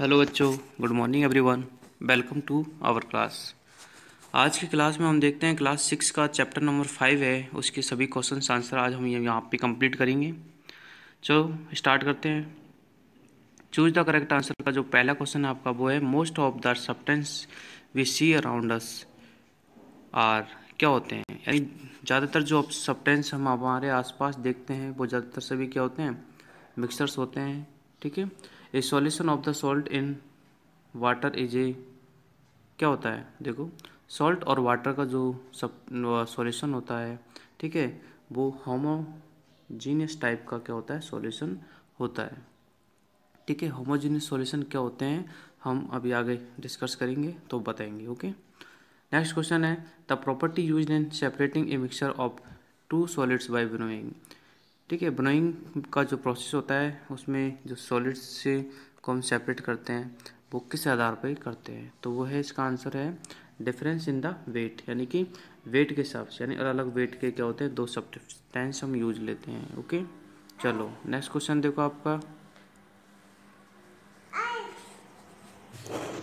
Hello बच्चों, good morning everyone. Welcome to our class. आज की क्लास में हम देखते हैं क्लास 6 का चैप्टर नंबर 5 है, उसके सभी क्वेश्चंस आंसर आज हम यहाँ पे कंप्लीट करेंगे। चलो स्टार्ट करते हैं। चूज द करेक्ट आंसर का जो पहला क्वेश्चन है आपका वो है most of the substance we see around us are क्या होते हैं, यानी ज़्यादातर जो सब्सटेंस हम हमारे आसपास देखते हैं वो ज़्यादातर सभी क्या होते हैं, मिक्सचर्स होते हैं। ठीक है। ए solution of the salt in water is a क्या होता है, देखो सॉल्ट और वाटर का जो सब सॉल्यूशन होता है, ठीक है, वो होमोजीनियस टाइप का क्या होता है, सॉल्यूशन होता है। ठीक है, होमोजीनियस सॉल्यूशन क्या होते हैं हम अभी आगे डिस्कस करेंगे तो बताएंगे। ओके। नेक्स्ट क्वेश्चन है the property used in separating a mixture of two solids by winnowing. ठीक है, विनोइंग का जो प्रोसेस होता है उसमें जो सॉलिड्स से को हम सेपरेट करते हैं वो किस आधार पर करते हैं, तो वो है इसका आंसर है डिफरेंस इन द वेट, यानी कि वेट के हिसाब से, यानी अलग अलग वेट के क्या होते हैं दो सब्सटेंस हम यूज लेते हैं। ओके। चलो नेक्स्ट क्वेश्चन देखो आपका।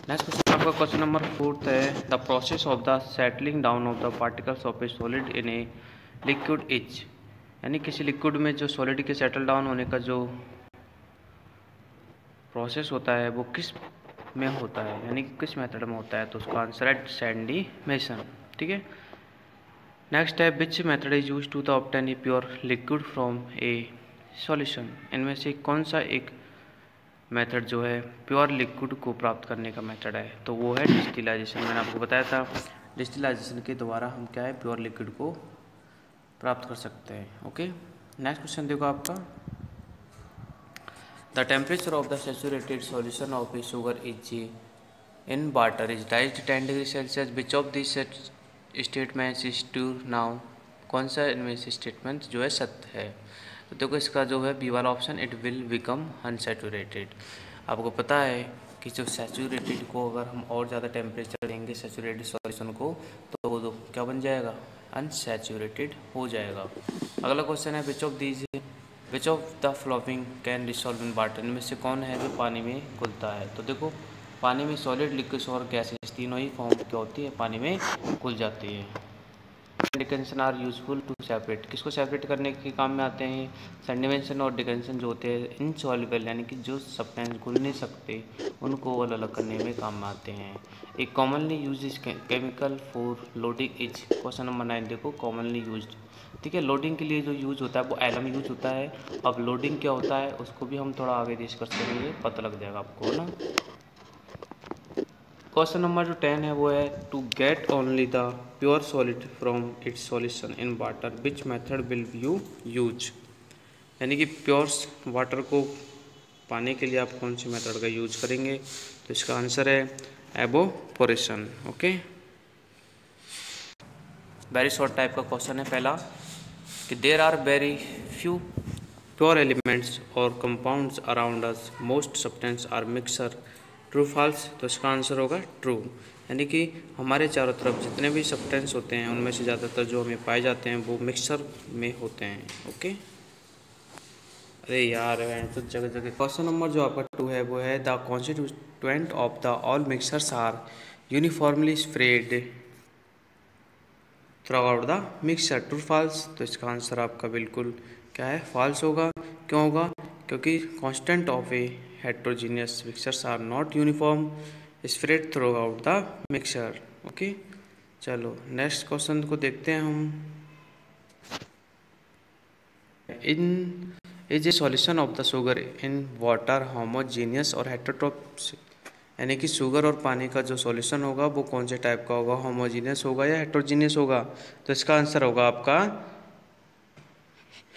नेक्स्ट क्वेश्चन आपका क्वेश्चन नंबर 4 है the process of the settling down of the particles of A solid in a liquid is, यानी किसी लिक्विड में जो सॉलिड के सेटल डाउन होने का जो प्रोसेस होता है वो किस में होता है, यानी किस मेथड में होता है, तो उसका आंसर है सैंडिमेशन। ठीक है। नेक्स्ट है which method is use to the obtain a pure liquid from a solution, इनमें से कौन सा एक मेथड जो है प्योर लिक्विड को प्राप्त करने का मेथड है, तो वो है डिस्टिलाइजेशन। मैंने आपको बताया था डिस्टिलाइजेशन के द्वारा हम क्या है प्योर लिक्विड को प्राप्त कर सकते हैं। ओके। नेक्स्ट क्वेश्चन देखो आपका the temperature of the saturated solution of A sugar is in water is rise 10 degree Celsius which of this statements is true now, कौन सा इनमें से स्टेटमेंट जो है सत्य है, तो देखो इसका जो है बी वाला option it will become unsaturated. आपको पता है कि जो सैचुरेटेड को अगर हम और ज़्यादा टेम्परेचर देंगे सैचुरेटेड सॉल्यूशन को तो वो क्या बन जाएगा, अनसैचुरेटेड हो जाएगा। अगला क्वेश्चन है which of the following can dissolve in water, इनमें से कौन है जो पानी में घुलता है, तो देखो पानी में सॉलिड लिक्विड और गैसेस तीनों ही फॉर्म क्या होती है, पानी में घुल जाती है। डिकेंशन आर यूजफुल टू सेपरेट, किसको सेपरेट करने के काम में आते हैं, सैंडिमेशन और डिकेंशन जो होते हैं इनसॉल्युबल, यानी कि जो सब्सटेंस घुल नहीं सकते उनको अलग अलग करने में काम में आते हैं। एक commonly use chemical for loading is, question number 9 देखो कॉमनली यूज, ठीक है, लोडिंग के लिए जो यूज होता है वो एलम यूज होता है। अब लोडिंग क्या होता है उसको भी हम थोड़ा आगे डिस्कस करेंगे, पता लग जाएगा आपको ना। क्वेश्चन नंबर जो 10 है वो है to get only the pure solid from its solution in water which method will you use, यानी कि प्योर वाटर को पाने के लिए आप कौन सी मेथड का यूज करेंगे, तो इसका आंसर है evaporation. Okay. Very short type का क्वेश्चन है पहला कि there are very few pure elements और compounds around us most substance are mixer, true false, तो इसका आंसर होगा ट्रू, यानी कि हमारे चारों तरफ जितने भी सब्सटेंस होते हैं उनमें से ज़्यादातर जो हमें पाए जाते हैं वो मिक्सर में होते हैं। ओके। अरे यार तो जगह जगह। क्वेश्चन नंबर जो आपका 2 है वो है the constituent of the all mixers are uniformly spread throughout the mixer, true false, तो इसका आंसर आपका बिल्कुल क्या है, फॉल्स होगा। क्यों होगा, क्योंकि constant of a heterogeneous mixtures are not uniform spread throughout the mixture. Okay. चलो नेक्स्ट क्वेश्चन को देखते हैं हम। In is a solution of the sugar in water homogeneous or heterotropic, यानी कि शुगर और पानी का जो सॉल्यूशन होगा वो कौन से टाइप का होगा, होमोजीनियस होगा या हेट्रोजीनियस होगा, तो इसका आंसर होगा आपका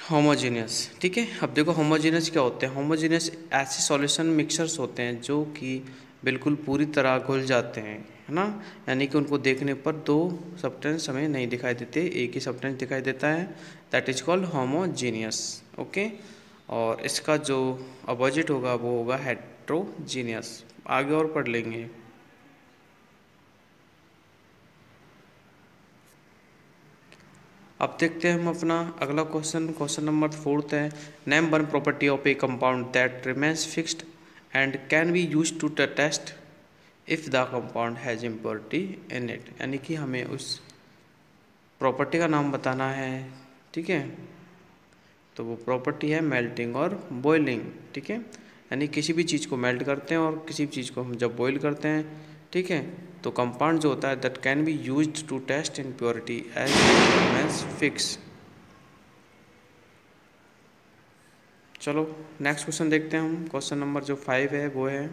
होमोजीनियस। ठीक है। अब देखो होमोजीनियस क्या होते हैं, होमोजीनियस ऐसे सॉल्यूशन मिक्सचर्स होते हैं जो कि बिल्कुल पूरी तरह घुल जाते हैं, है ना, यानी कि उनको देखने पर दो सब्सटेंस हमें नहीं दिखाई देते, एक ही सब्सटेंस दिखाई देता है, that is called homogeneous. Okay. और इसका जो अपोजिट होगा वो होगा हेट्रोजीनियस, आगे और पढ़ लेंगे। अब देखते हैं हम अपना अगला क्वेश्चन, क्वेश्चन नंबर 4 है name one property of a compound that remains fixed and can be use to test if the compound has impurity in it, यानी कि हमें उस प्रॉपर्टी का नाम बताना है, ठीक है। तो वो प्रॉपर्टी है मेल्टिंग और बॉइलिंग, ठीक है। यानी किसी भी चीज़ को मेल्ट करते हैं और किसी भी चीज़ को हम जब बॉईल करते हैं, ठीक है, तो कंपाउंड जो होता है that can be used to test impurity as fix. चलो नेक्स्ट क्वेश्चन देखते हैं हम। क्वेश्चन नंबर जो 5 है वो है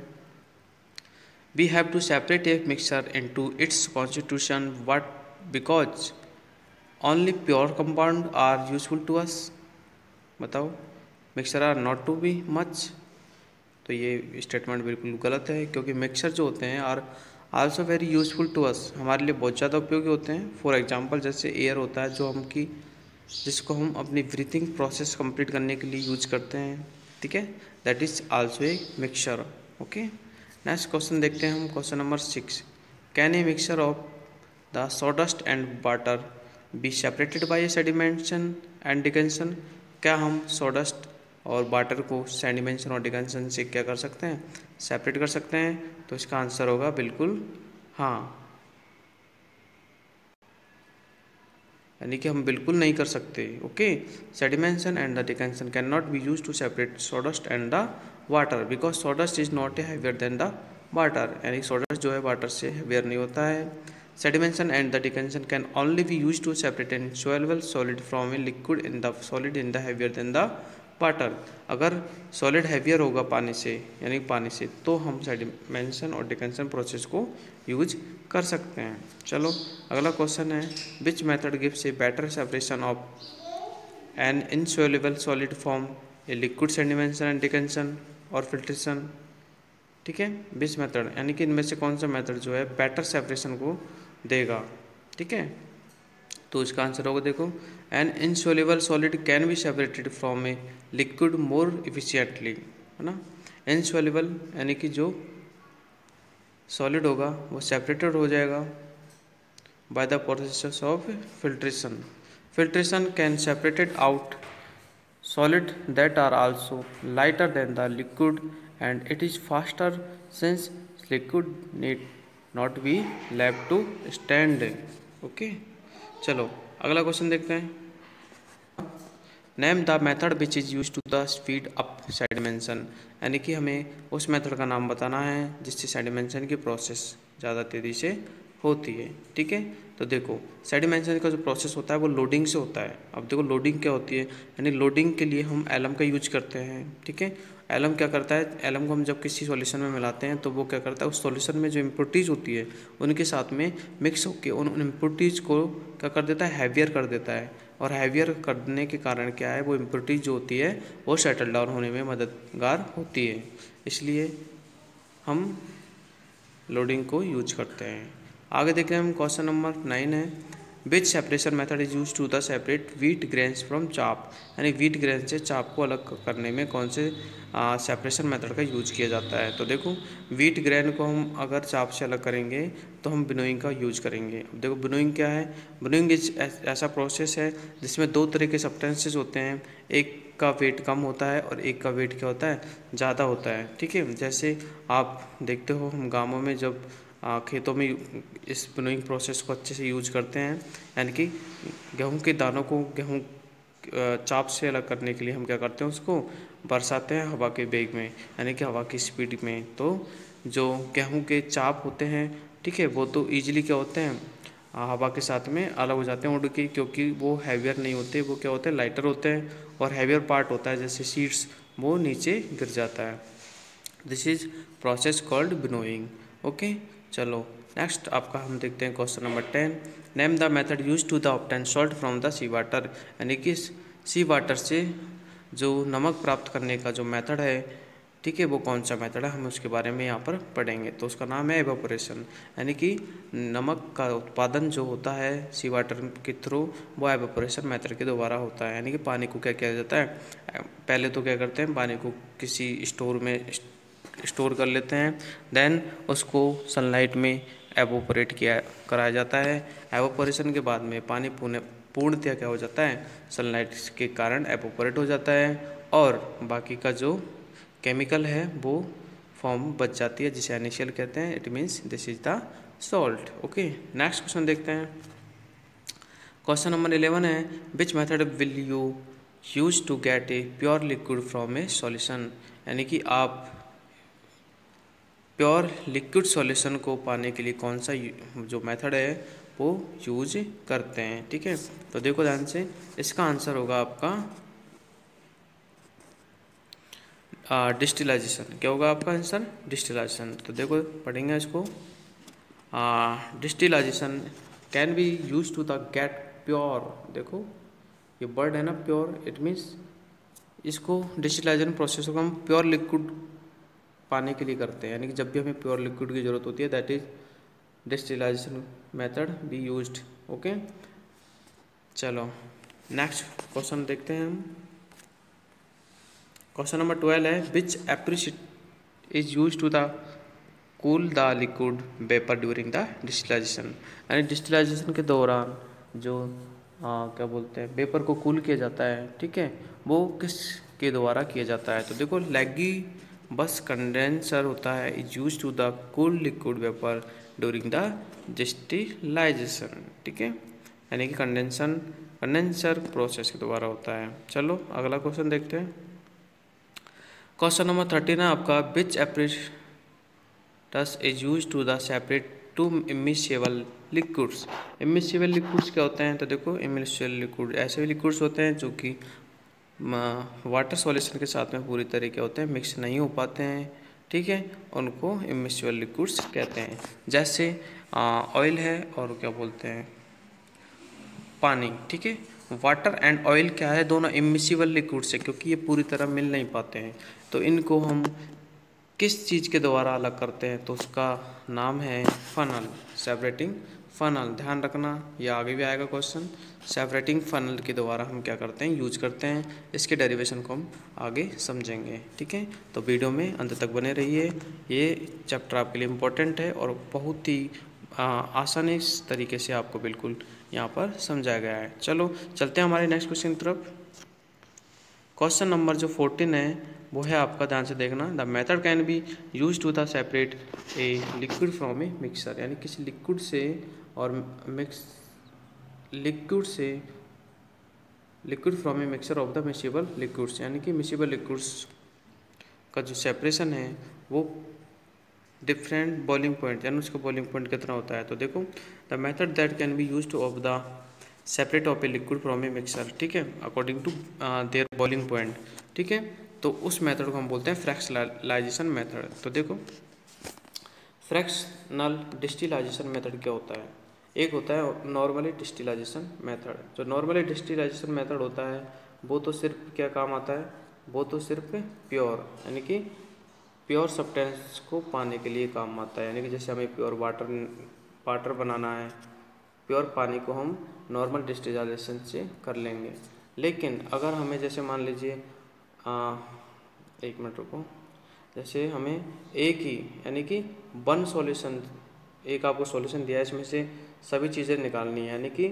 we have to separate a mixture into its constitution what because only pure compound are useful to us. बताओ, mixture are not to be much. तो ये स्टेटमेंट बिल्कुल गलत है, क्योंकि मिक्सचर जो होते हैं are also very useful to us, हमारे लिए बहुत ज़्यादा उपयोगी होते हैं। फॉर एग्जांपल जैसे एयर होता है जो जिसको हम अपनी ब्रीथिंग प्रोसेस कंप्लीट करने के लिए यूज करते हैं, ठीक है, that is also a mixture. Okay, next question देखते हैं हम। Question number 6, can a mixture of the sawdust and water be separated by sedimentation and decantation. क्या हम सॉडस्ट और वाटर को सेडिमेंशन और डिकेंशन से क्या कर सकते हैं, सेपरेट कर सकते हैं? तो इसका आंसर होगा बिल्कुल हाँ, यानी कि हम बिल्कुल नहीं कर सकते। Okay, sedimentation and the decantation can not be use to separate sawdust and the water because sawdust is not a heavier than the water, यानी सॉडस्ट जो है वाटर से हैवियर नहीं होता है। Sedimentation and the decantation can only be use to separate an soluble solid from a liquid in the solid in the heavier than the water. अगर solid heavier होगा पानी से, यानी पानी से, तो हम सेडिमेंशन और डिकेंशन प्रोसेस को यूज कर सकते हैं। चलो अगला क्वेश्चन है which method gives a better separation of an insoluble solid form a liquid sedimentation and decantation or filtration. ठीक है, विच मेथड, यानी कि इनमें से कौन सा मेथड जो है बेटर सेपरेशन को देगा, ठीक है। तो इसका आंसर होगा, देखो, an insoluble solid can be separated from a liquid more efficiently, है ना। इनसॉल्युबल यानी कि जो सॉलिड होगा वो सेपरेटेड हो जाएगा bye the process of filtration. Filtration can separated out solid that are also lighter than the liquid and it is faster since liquid need not be left to stand। Okay, चलो अगला question देखते हैं। Name the method which is use to the speed up sedimentation, यानी कि हमें उस method का नाम बताना है जिससे सेडिमेंशन की प्रोसेस ज़्यादा तेज़ी से होती है, ठीक है। तो देखो सेडिमेंशन का जो प्रोसेस होता है वो लोडिंग से होता है। अब देखो लोडिंग क्या होती है, यानी लोडिंग के लिए हम एलम का यूज करते हैं, ठीक है। एलम क्या करता है, एलम को हम जब किसी सॉल्यूशन में मिलाते हैं तो वो क्या करता है, उस सॉल्यूशन में जो इम्प्योरिटीज़ होती है उनके साथ में मिक्स होकर उन इम्प्योरिटीज़ को क्या कर देता है, हैवियर कर देता है। और हैवियर करने के कारण क्या है, वो इम्प्योरिटीज़ जो होती है वो सेटल डाउन होने में मददगार होती है, इसलिए हम लोडिंग को यूज करते हैं। आगे देख रहे हैं हम, क्वेश्चन नंबर 9 है which separation method is use to the separate wheat grains from chaff, यानी व्हीट ग्रेन से चाप को अलग करने में कौन से सेपरेशन मेथड का यूज किया जाता है। तो देखो व्हीट ग्रेन को हम अगर चाप से अलग करेंगे तो हम विनोइंग का यूज करेंगे। अब देखो विनोइंग क्या है, विनोइंग ऐसा प्रोसेस है जिसमें दो तरह के सब्सटेंसेस होते हैं, एक का वेट कम होता है और एक का वेट क्या होता है, ज़्यादा होता है, ठीक है। जैसे आप देखते हो हम गाँवों में जब खेतों में इस विनोइंग प्रोसेस को अच्छे से यूज करते हैं, यानी कि गेहूं के दानों को गेहूं चाप से अलग करने के लिए हम क्या करते हैं, उसको बरसाते हैं हवा के वेग में, यानी कि हवा की स्पीड में। तो जो गेहूं के चाप होते हैं, ठीक है, वो तो ईजिली क्या होते हैं, हवा के साथ में अलग हो जाते हैं उड़ के, क्योंकि वो हैवियर नहीं होते, वो क्या होते हैं, लाइटर होते हैं। और हैवियर पार्ट होता है जैसे सीड्स, वो नीचे गिर जाता है। This is process called winnowing. Okay, चलो नेक्स्ट आपका हम देखते हैं question number 10, name the method use to the obtain salt from the sea water, यानी कि सी वाटर से जो नमक प्राप्त करने का जो मेथड है, ठीक है, वो कौन सा मेथड है, हम उसके बारे में यहाँ पर पढ़ेंगे। तो उसका नाम है एवेपोरेशन, यानी कि नमक का उत्पादन जो होता है सी वाटर के थ्रू, वो एवेपोरेशन मेथड के द्वारा होता है। यानी कि पानी को क्या किया जाता है, पहले तो क्या करते हैं, पानी को किसी स्टोर में स्टोर कर लेते हैं, देन उसको सनलाइट में एवोपरेट कराया जाता है। एवोपरेशन के बाद में पानी पूर्णतः क्या हो जाता है, सनलाइट के कारण एवोपरेट हो जाता है और बाकी का जो केमिकल है वो फॉर्म बच जाती है जिसे NaCl कहते हैं। It means this is the salt. Okay, next question देखते हैं। क्वेश्चन नंबर 11 है, which method will you use to get a pure liquid from a solution, यानी कि आप प्योर लिक्विड सॉल्यूशन को पाने के लिए कौन सा जो मेथड है वो यूज करते हैं। ठीक है, तो देखो ध्यान से, इसका आंसर होगा आपका डिस्टिलाइजेशन। क्या होगा आपका आंसर? डिस्टिलाइजेशन। तो देखो पढ़ेंगे इसको। Distillation can be use to the get pure. देखो ये वर्ड है ना प्योर, इट मीन्स इसको डिस्टिलाइजेशन प्रोसेस को हम प्योर लिक्विड पाने के लिए करते हैं, यानी कि जब भी हमें प्योर लिक्विड की ज़रूरत होती है that is distillation method be used. Okay, चलो नेक्स्ट क्वेश्चन देखते हैं हम। क्वेश्चन नंबर 12 है, which apparatus is use to the cool the liquid vapour during the distillation, यानी डिस्टिलाइजेशन के दौरान जो क्या बोलते हैं वेपर को कूल किया जाता है, ठीक है, वो किस के द्वारा किया जाता है? तो देखो लैगी बस कंडेंसर होता है, is use to the cool liquid vapour during the distillation. ठीक है, यानी कि कंडेंसर प्रोसेस के द्वारा होता है। चलो अगला क्वेश्चन देखते हैं। क्वेश्चन नंबर 13 है आपका, विच apparatus is used to the separate two immiscible liquids। immiscible liquids क्या होते हैं? तो देखो immiscible liquid ऐसे भी लिक्विड्स होते हैं जो कि वाटर सॉल्यूशन के साथ में पूरी तरीके होते हैं, मिक्स नहीं हो पाते हैं। ठीक है, उनको immiscible liquids कहते हैं। जैसे ऑयल है और क्या बोलते हैं पानी। ठीक है, वाटर एंड ऑयल क्या है? दोनों इमिसिबल लिक्विड्स है क्योंकि ये पूरी तरह मिल नहीं पाते हैं। तो इनको हम किस चीज़ के द्वारा अलग करते हैं? तो उसका नाम है फनल, सेपरेटिंग फनल। ध्यान रखना, ये आगे भी आएगा क्वेश्चन। सेपरेटिंग फनल के द्वारा हम क्या करते हैं? यूज करते हैं। इसके डेरिवेशन को हम आगे समझेंगे। ठीक है, तो वीडियो में अंत तक बने रहिए। ये चैप्टर आपके लिए इम्पोर्टेंट है और बहुत ही आसानी तरीके से आपको बिल्कुल यहाँ पर समझाया गया है। चलो चलते हैं हमारे नेक्स्ट क्वेश्चन की तरफ। क्वेश्चन नंबर जो 14 है वो है आपका, ध्यान से देखना, the method can be use to the separate a liquid from a mixer, यानी किसी लिक्विड से और liquid from a mixer of the miscible liquids, यानी कि मिसिबल लिक्विड्स का जो सेपरेशन है वो डिफरेंट बॉइलिंग पॉइंट, यानी उसका बॉइलिंग पॉइंट कितना होता है? तो देखो the method that can be use to of the separate of a liquid from a mixer, ठीक है, according to their boiling point. ठीक है, तो उस मेथड को हम बोलते हैं फ्रैक्शनलाइजेशन मेथड। तो देखो फ्रैक्शनल डिस्टिलाइजेशन मेथड क्या होता है? एक होता है नॉर्मली डिस्टिलाइजेशन मेथड। जो नॉर्मली डिस्टिलाइजेशन मेथड होता है वो तो सिर्फ क्या काम आता है? वो तो सिर्फ प्योर, यानी कि प्योर सब्सटेंस को पाने के लिए काम आता है, यानी कि जैसे हमें प्योर वाटर बनाना है, प्योर पानी को हम नॉर्मल डिस्टिलाइजेशन से कर लेंगे। लेकिन अगर हमें जैसे मान लीजिए एक मिनट रुको, जैसे हमें एक ही यानी कि वन सॉल्यूशन, एक आपको सॉल्यूशन दिया है, इसमें से सभी चीज़ें निकालनी है, यानी कि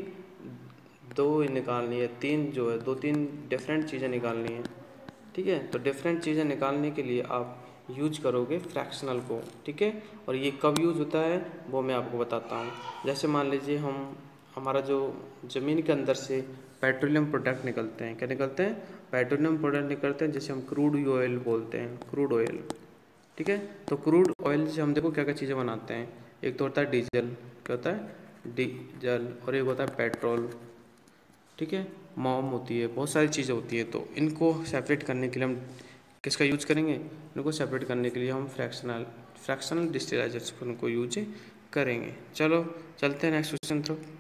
दो निकालनी है, तीन जो है 2-3 डिफरेंट चीज़ें निकालनी है। ठीक है, तो डिफरेंट चीज़ें निकालने के लिए आप यूज करोगे फ्रैक्शनल को। ठीक है, और ये कब यूज होता है वो मैं आपको बताता हूँ। जैसे मान लीजिए हमारा जो ज़मीन के अंदर से पेट्रोलियम प्रोडक्ट निकलते हैं, क्या निकलते हैं? पेट्रोलियम प्रोडक्ट निकलते हैं, जिसे हम क्रूड ऑयल बोलते हैं, क्रूड ऑयल। ठीक है, तो क्रूड ऑयल से हम देखो क्या क्या चीज़ें बनाते हैं। एक तो होता है डीजल, क्या होता है? डीजल। और एक होता है पेट्रोल। ठीक है, मोम होती है, बहुत सारी चीज़ें होती हैं। तो इनको सेपरेट करने के लिए हम किसका यूज करेंगे? इनको सेपरेट करने के लिए हम फ्रैक्शनल डिस्टिलाइजेशन को यूज करेंगे। चलो चलते हैं नेक्स्ट क्वेश्चन तरफ।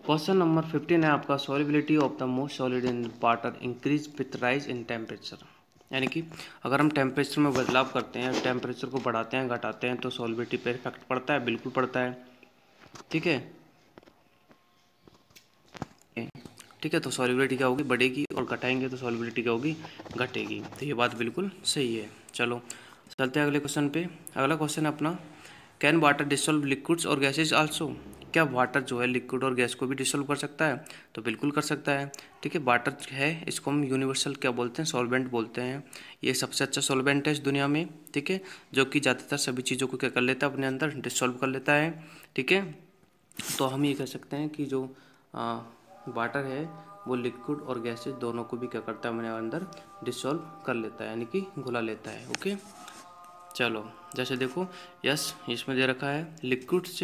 क्वेश्चन नंबर 15 है आपका, solubility of the most solid in water increase with rise in temperature, यानी कि अगर हम टेम्परेचर में बदलाव करते हैं, टेम्परेचर को बढ़ाते हैं घटाते हैं, तो सॉल्युबिलिटी पर इफेक्ट पड़ता है, बिल्कुल पड़ता है। ठीक है, ठीक है, तो सॉल्युबिलिटी क्या होगी? बढ़ेगी, और घटाएंगे तो सॉल्युबिलिटी क्या होगी? घटेगी। तो ये बात बिल्कुल सही है। चलो चलते हैं अगले क्वेश्चन पे। अगला क्वेश्चन है अपना, कैन वाटर डिसॉल्व लिक्विड्स और गैसेज आल्सो, क्या वाटर जो है लिक्विड और गैस को भी डिसॉल्व कर सकता है? तो बिल्कुल कर सकता है। ठीक है, वाटर है, इसको हम यूनिवर्सल क्या बोलते हैं, सॉल्वेंट बोलते हैं। ये सबसे अच्छा सॉल्वेंट है इस दुनिया में। ठीक है, जो कि ज़्यादातर सभी चीज़ों को क्या कर लेता है, अपने अंदर डिसॉल्व कर लेता है। ठीक है, तो हम ये कह सकते हैं कि जो वाटर है वो लिक्विड और गैसेज दोनों को भी क्या करता है, अपने अंदर डिसॉल्व कर लेता है, यानी कि घुला लेता है। ओके, चलो जैसे देखो, यस इसमें दे रखा है लिक्विड्स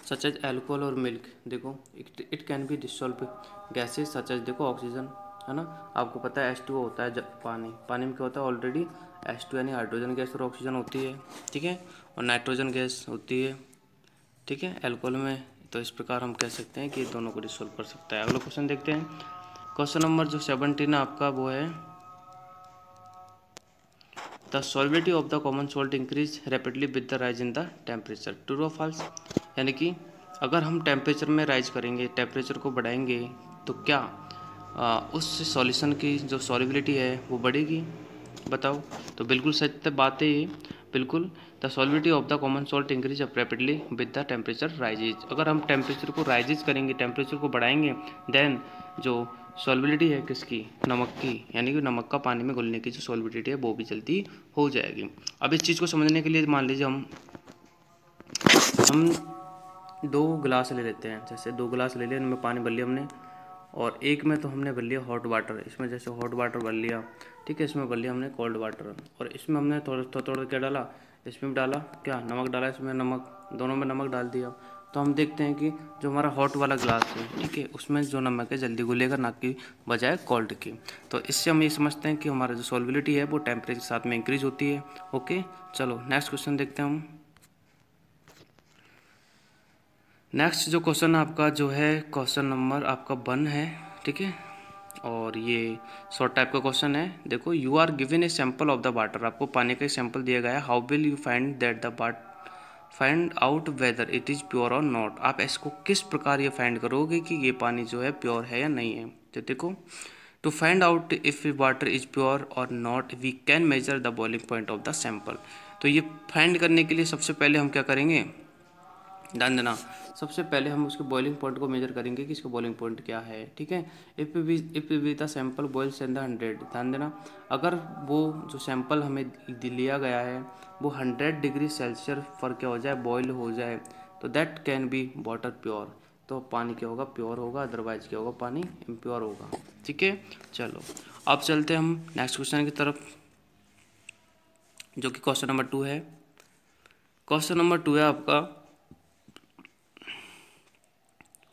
सच एज एल्कोहल और मिल्क, देखो it can be dissolve gases such as, देखो ऑक्सीजन है ना, आपको पता है H2O होता है, जब पानी में क्या होता है ऑलरेडी H2 यानी हाइड्रोजन गैस और ऑक्सीजन होती है। ठीक है, और नाइट्रोजन गैस होती है। ठीक है, अल्कोहल में। तो इस प्रकार हम कह सकते हैं कि दोनों को डिसॉल्व कर सकता है। अगला क्वेश्चन देखते हैं, क्वेश्चन नंबर जो 17 है आपका, वो है the solubility of the common salt increase rapidly with the rise in the temperature, true or false? यानी कि अगर हम टेम्परेचर में राइज करेंगे, टेम्परेचर को बढ़ाएंगे, तो क्या उस सॉल्यूशन की जो सॉल्बिलिटी है वो बढ़ेगी? बताओ। तो बिल्कुल सत्य बात है ये, बिल्कुल। The solubility of the common salt increase rapidly with the temperature rises, अगर हम टेम्परेचर को राइजेज करेंगे, टेम्परेचर को बढ़ाएंगे, देन जो सॉल्बिलिटी है किसकी, नमक की, यानी कि नमक का पानी में घुलने की जो सॉल्बिलिटी है वो भी जल्दी हो जाएगी। अब इस चीज़ को समझने के लिए मान लीजिए हम 2 गिलास ले लेते हैं, जैसे 2 गिलास ले लिया, इनमें पानी भर लिया हमने, और एक में तो हमने भर लिया हॉट वाटर, इसमें जैसे हॉट वाटर भर लिया। ठीक है, इसमें भर लिया हमने कोल्ड वाटर, और इसमें हमने थोड़ा थोड़ा क्या डाला, इसमें भी डाला क्या, नमक डाला, इसमें नमक, दोनों में नमक डाल दिया। तो हम देखते हैं कि जो हमारा हॉट वाला ग्लास है, ठीक है, उसमें जो नमक है जल्दी घुलेगा, ना कि बजाय कोल्ड की। तो इससे हम ये समझते हैं कि हमारा जो सॉल्बिलिटी है वो टेम्परेचर के साथ में इंक्रीज होती है। ओके, चलो नेक्स्ट क्वेश्चन देखते हैं हम। नेक्स्ट जो क्वेश्चन आपका जो है, क्वेश्चन नंबर आपका 1 है। ठीक है, और ये शॉर्ट टाइप का क्वेश्चन है। देखो, you are given a sample of the water, आपको पानी का सैंपल दिया गया है। How will you find out whether it is pure और नॉट, आप इसको किस प्रकार ये फाइंड करोगे कि ये पानी जो है प्योर है या नहीं है? तो देखो, to find out if water is pure और not, we can measure the boiling point of the sample. तो ये फाइंड करने के लिए सबसे पहले हम क्या करेंगे, ध्यान देना, सबसे पहले हम उसके बॉइलिंग पॉइंट को मेजर करेंगे कि इसका बॉइलिंग पॉइंट क्या है। ठीक है, if we the sample boils in the 100, ध्यान देना, अगर वो जो सैंपल हमें लिया गया है वो 100 डिग्री सेल्सियस पर क्या हो जाए, बॉयल हो जाए, तो that can B water pure, तो पानी क्या होगा, प्योर होगा, अदरवाइज क्या होगा, पानी इम्प्योर होगा। ठीक है, चलो अब चलते हैं हम नेक्स्ट क्वेश्चन की तरफ, जो कि क्वेश्चन नंबर 2 है। क्वेश्चन नंबर 2 है आपका,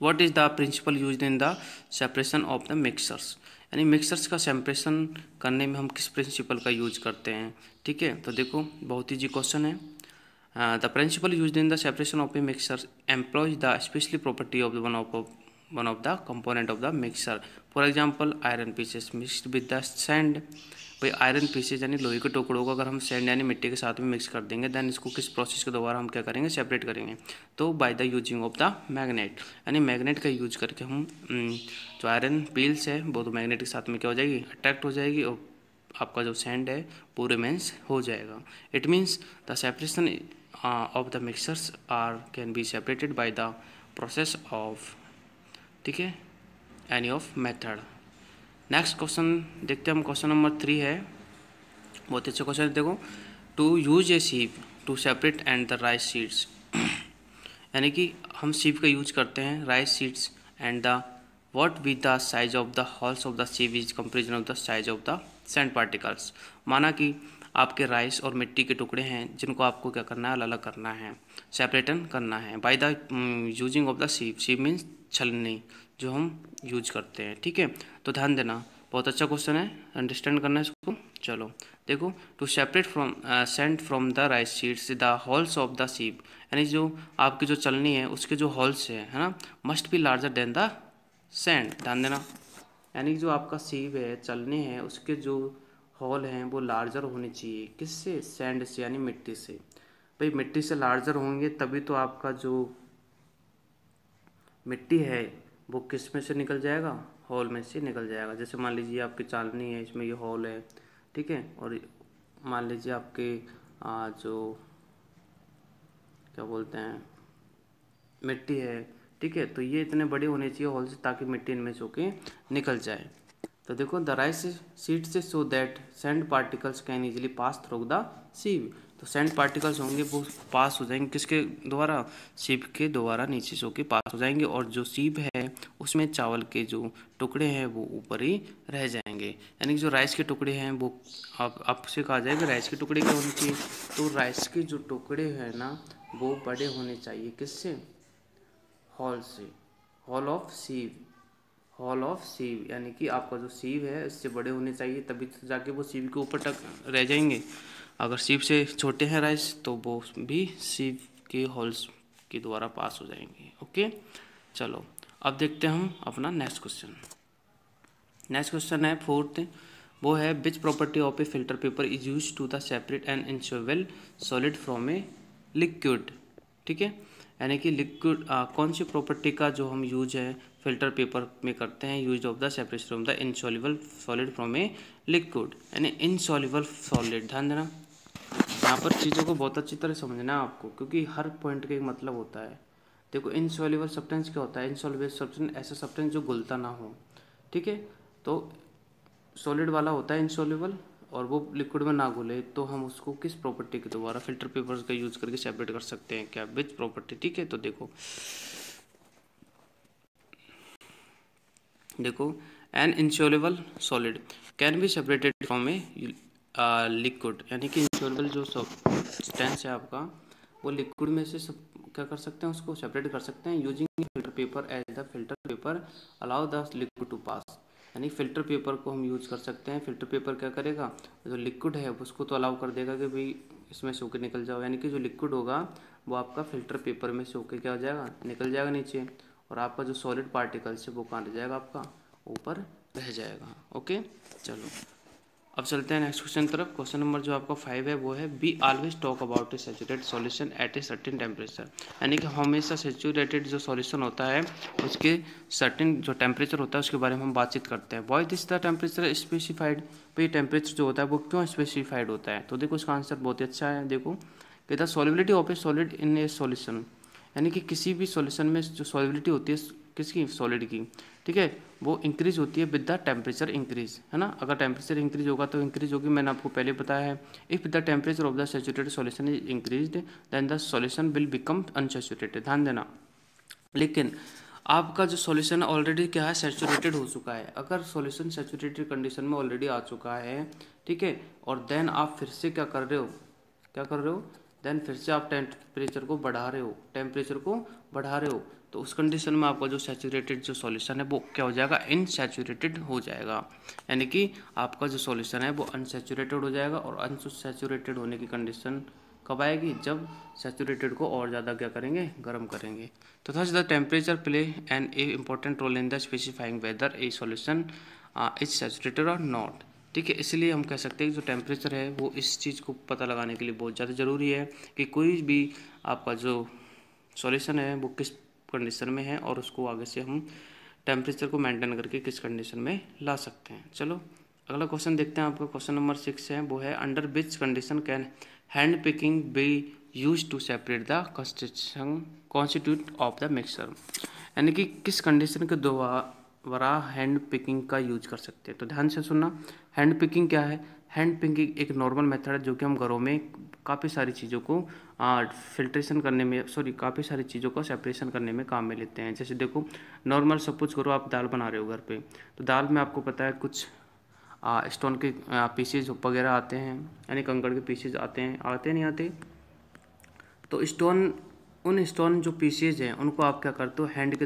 what is the principal use in the separation of the mixers, यानी मिक्सर्स का सेपरेशन करने में हम किस प्रिंसिपल का यूज करते हैं? ठीक है, तो देखो बहुत ही जी क्वेश्चन है। The principal use in the separation of a mixer employees the specially property of one of the component of the mixer, for example iron pieces mixed with the sand. भाई iron pieces यानी लोहे के टुकड़ों को अगर हम sand यानी मिट्टी के साथ में मिक्स कर देंगे, देन इसको किस प्रोसेस के द्वारा हम क्या करेंगे, सेपरेट करेंगे? तो bye the using of the magnet, यानी मैग्नेट का यूज करके हम जो आयरन पील्स है वो तो मैग्नेट के साथ में क्या हो जाएगी, अट्रैक्ट हो जाएगी, और आपका जो सैंड है वो रिमेंस हो जाएगा। It means the separation of the mixers are can be separated by the process of, ठीक है, any of method. Next question देखते हैं हम, क्वेश्चन नंबर 3 है, बहुत अच्छा क्वेश्चन है। देखो, to use a sieve to separate and the rice seeds, यानी कि हम सीव का यूज करते हैं, rice seeds and the what with the size of the holes of the sieve is comparison of the size of the sand particles. माना कि आपके rice और मिट्टी के टुकड़े हैं जिनको आपको क्या करना है, अलग अलग करना है, सेपरेटन करना है by the using of the sieve. Sieve means छलनी जो हम यूज करते हैं। ठीक है, तो ध्यान देना, बहुत अच्छा क्वेश्चन है, अंडरस्टैंड करना है इसको। चलो देखो, to separate from sand from the rice seeds the holes of the sieve, यानी जो आपकी जो चलनी है उसके जो हॉल्स है ना, must be larger than the sand. ध्यान देना, यानी जो आपका सीव है, चलनी है, उसके जो हॉल हैं वो लार्जर होने चाहिए, किससे, सैंड से यानी मिट्टी से। भाई मिट्टी से लार्जर होंगे तभी तो आपका जो मिट्टी है वो किस में से निकल जाएगा, हॉल में से निकल जाएगा। जैसे मान लीजिए आपकी चालनी है, इसमें ये हॉल है, ठीक है, और मान लीजिए आपके जो क्या बोलते हैं, मिट्टी है, ठीक है, तो ये इतने बड़े होने चाहिए होल्स ताकि मिट्टी इनमें से होके निकल जाए। तो देखो द राइस सीड्स से so that sand particles can easily pass through the सीव। तो सैंड पार्टिकल्स होंगे वो पास हो जाएंगे किसके द्वारा, सीप के द्वारा नीचे से होके पास हो जाएंगे, और जो सीप है उसमें चावल के जो टुकड़े हैं वो ऊपर ही रह जाएंगे। यानी कि जो राइस के टुकड़े हैं वो आपसे कहा जाएगा राइस के टुकड़े क्या होने चाहिए, तो राइस के जो टुकड़े हैं ना वो बड़े होने चाहिए किससे, हॉल से, हॉल ऑफ सीव, हॉल ऑफ सीव, यानी कि आपका जो सीव है इससे बड़े होने चाहिए, तभी तो जाके वो सीव के ऊपर तक रह जाएंगे। अगर सीव से छोटे हैं राइस तो वो भी सीव के हॉल्स के द्वारा पास हो जाएंगे। ओके, चलो अब देखते हैं हम अपना नेक्स्ट क्वेश्चन। नेक्स्ट क्वेश्चन है फोर्थ, वो है which property of a filter paper is use to the separate and insoluble solid from a liquid. ठीक है, यानी कि लिक्विड कौन सी प्रॉपर्टी का जो हम यूज है फिल्टर पेपर में करते हैं, use of the separation from the insoluble solid from a liquid, यानी इनसॉल्युबल सॉलिड। ध्यान देना यहाँ पर चीज़ों को बहुत अच्छी तरह समझना है आपको, क्योंकि हर पॉइंट का एक मतलब होता है। देखो इनसॉल्युबल सब्सटेंस क्या होता है, इनसॉल्युबल सब्सटेंस ऐसा सब्सटेंस जो घुलता ना हो, ठीक है, तो सॉलिड वाला होता है इनसॉल्युबल, और वो लिक्विड में ना घुले, तो हम उसको किस प्रॉपर्टी के द्वारा फिल्टर पेपर्स का यूज करके सेपरेट कर सकते हैं, क्या विच प्रॉपर्टी। ठीक है, तो देखो an insoluble solid can be separated from a liquid, यानी कि इनसॉल्युबल जो सब्सटेंस है आपका वो लिक्विड में से सब क्या कर सकते हैं, उसको सेपरेट कर सकते हैं using filter paper as the filter paper allow the liquid to pass. यानी फिल्टर पेपर को हम यूज कर सकते हैं, फिल्टर पेपर क्या करेगा, जो लिक्विड है उसको तो अलाउ कर देगा कि भाई इसमें से होकर निकल जाओ, यानी कि जो लिक्विड होगा वो आपका फिल्टर पेपर में से होकर क्या हो जाएगा, निकल जाएगा नीचे, और आपका जो सॉलिड पार्टिकल्स है वो कहाँ रह जाएगा, आपका ऊपर रह जाएगा। ओके, चलो अब चलते हैं नेक्स्ट क्वेश्चन तरफ। क्वेश्चन नंबर जो आपका 5 है वो है we always talk about a saturated solution at a certain temperature, यानी कि हमेशा सैचुरेटेड जो सॉल्यूशन होता है उसके सर्टेन जो टेम्परेचर होता है उसके बारे में हम बातचीत करते हैं। Why this the temperature specified, भाई टेम्परेचर जो होता है वो क्यों स्पेसिफाइड होता है, तो देखो इसका आंसर बहुत ही अच्छा है। देखो कि the solubility of A solid in A solution, यानी कि किसी भी सॉल्यूशन में जो सॉल्युबिलिटी होती है किसकी, सॉलिड की, ठीक है, वो इंक्रीज होती है विद द टेम्परेचर इंक्रीज, है ना। अगर टेम्परेचर इंक्रीज होगा तो इंक्रीज होगी, मैंने आपको पहले बताया है। If the temperature of the saturated solution is increased then the solution will become unsaturated. ध्यान देना, लेकिन आपका जो सॉल्यूशन ऑलरेडी क्या है, सैचुरेटेड हो चुका है। अगर सॉल्यूशन सैचुरेटेड कंडीशन में ऑलरेडी आ चुका है, ठीक है, और देन आप फिर से क्या कर रहे हो, देन फिर से आप टेम्परेचर को बढ़ा रहे हो, तो उस कंडीशन में आपका जो सैचुरेटेड जो सॉल्यूशन है वो क्या हो जाएगा, इनसैचुरेटेड हो जाएगा, यानी कि आपका जो सॉल्यूशन है वो अनसैचुरेटेड हो जाएगा। और अनसैचुरेटेड होने की कंडीशन कब आएगी, जब सैचुरेटेड को और ज़्यादा क्या करेंगे, गर्म करेंगे। तो thus the temperature play an a important role in the specifying whether a solution is saturated और नॉट। ठीक है, इसलिए हम कह सकते हैं कि जो टेम्परेचर है वो इस चीज़ को पता लगाने के लिए बहुत ज़्यादा ज़रूरी है कि कोई भी आपका जो सॉल्यूशन है वो किस कंडीशन में है, और उसको आगे से हम टेम्परेचर को मेंटेन करके किस कंडीशन में ला सकते हैं। चलो अगला क्वेश्चन देखते हैं। आपका क्वेश्चन नंबर 6 है, वो है under which condition can hand picking be use to separate the constitute of the mixture, यानी कि किस कंडीशन के द्वारा हैंड पिकिंग का यूज कर सकते हैं। तो ध्यान से सुनना, हैंड पिकिंग क्या है, हैंड पिकिंग एक नॉर्मल मेथड है जो कि हम घरों में काफ़ी सारी चीज़ों को फिल्ट्रेशन करने में, काफ़ी सारी चीज़ों को सेपरेशन करने में काम में लेते हैं। जैसे देखो नॉर्मल सपोज करो आप दाल बना रहे हो घर पे, तो दाल में आपको पता है कुछ स्टोन के पीसेज वगैरह आते हैं, यानी कंकड़ के पीसेज आते नहीं आते, तो उन स्टोन जो पीसेज हैं उनको आप क्या करते हो, हैंड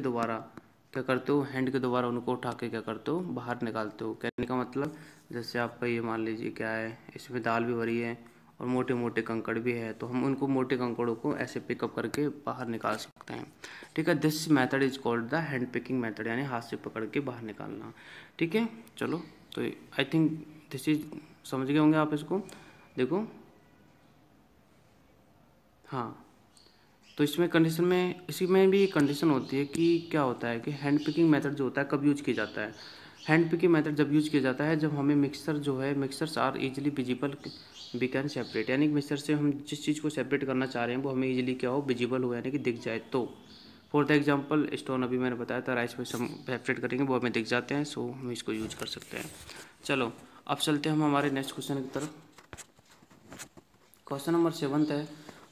के द्वारा उनको उठा के क्या करते हो, बाहर निकालते हो। कहने का मतलब जैसे आपका ये मान लीजिए क्या है, इसमें दाल भी भरी है और मोटे मोटे कंकड़ भी है, तो हम उनको मोटे कंकड़ों को ऐसे पिकअप करके बाहर निकाल सकते हैं। ठीक है, this method is called the hand picking method, यानी हाथ से पकड़ के बाहर निकालना। ठीक है, चलो तो आई थिंक दिस इज समझ गए होंगे आप इसको। देखो हाँ, तो इसमें कंडीशन में, इसी में भी कंडीशन होती है कि क्या होता है कि हैंड पिकिंग मेथड जो होता है कब यूज किया जाता है। हैंड पिकिंग मेथड जब यूज किया जाता है जब हमें mixtures are easily visible we can separate, यानी कि मिक्सचर से हम जिस चीज़ को सेपरेट करना चाह रहे हैं वो हमें इजीली क्या हो, विजिबल हो, यानी कि दिख जाए। तो फॉर द एग्जांपल स्टोन अभी मैंने बताया था, राइस में हम सेपरेट करेंगे वो हमें दिख जाते हैं, सो हम इसको यूज कर सकते हैं। चलो अब चलते हैं हम हमारे नेक्स्ट क्वेश्चन की तरफ। क्वेश्चन नंबर 7 है,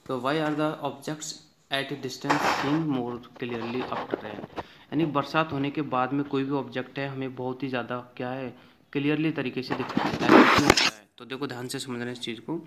तो why are the objects at a distance seen more clearly after rain, यानी बरसात होने के बाद में कोई भी ऑब्जेक्ट है हमें बहुत ही ज़्यादा क्या है, क्लियरली तरीके से दिखाई देता है। क्यों होता है? तो देखो ध्यान से समझना इस चीज़ को,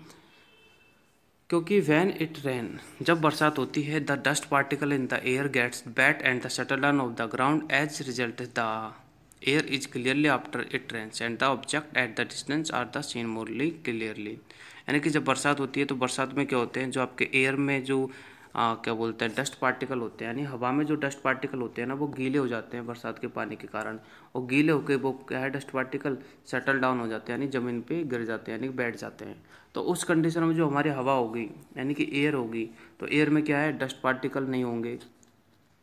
क्योंकि वैन इट रेन, जब बरसात होती है, the dust particle in the air gets bat and the settle down of the ground, as result the air is clearly after it rains and the object at the distance are the seen morely clearly, यानी कि जब बरसात होती है तो बरसात में क्या होते हैं, जो आपके एयर में जो क्या बोलते हैं, डस्ट पार्टिकल होते हैं, यानी हवा में जो डस्ट पार्टिकल होते हैं ना, वो गीले हो जाते हैं बरसात के पानी के कारण, और गीले होकर वो क्या है, डस्ट पार्टिकल सेटल डाउन हो जाते हैं, यानी ज़मीन पे गिर जाते हैं, यानी कि बैठ जाते हैं। तो उस कंडीशन में जो हमारी हवा होगी, यानी कि एयर होगी, तो एयर में क्या है, डस्ट पार्टिकल नहीं होंगे।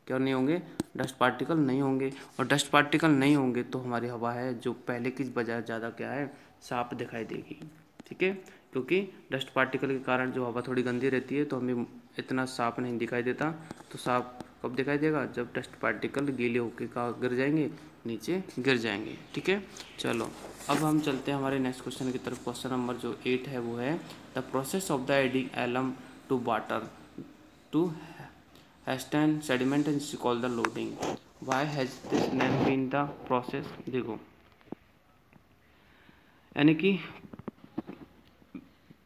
क्या नहीं होंगे? डस्ट पार्टिकल नहीं होंगे, और डस्ट पार्टिकल नहीं होंगे तो हमारी हवा है जो पहले की बजाय ज़्यादा क्या है, साफ दिखाई देगी। ठीक है, क्योंकि डस्ट पार्टिकल के कारण जो हवा थोड़ी गंदी रहती है तो हमें इतना साफ नहीं दिखाई देता। तो साफ कब दिखाई देगा? जब डस्ट पार्टिकल गीले होकर कहाँ गिर जाएंगे, नीचे गिर जाएंगे। ठीक है, चलो अब हम चलते हैं हमारे नेक्स्ट क्वेश्चन की तरफ। क्वेश्चन नंबर जो 8 है वो है, the process of the adding alum to water to hasten sediment is called the loading. Why has this name been the process? देखो, यानी कि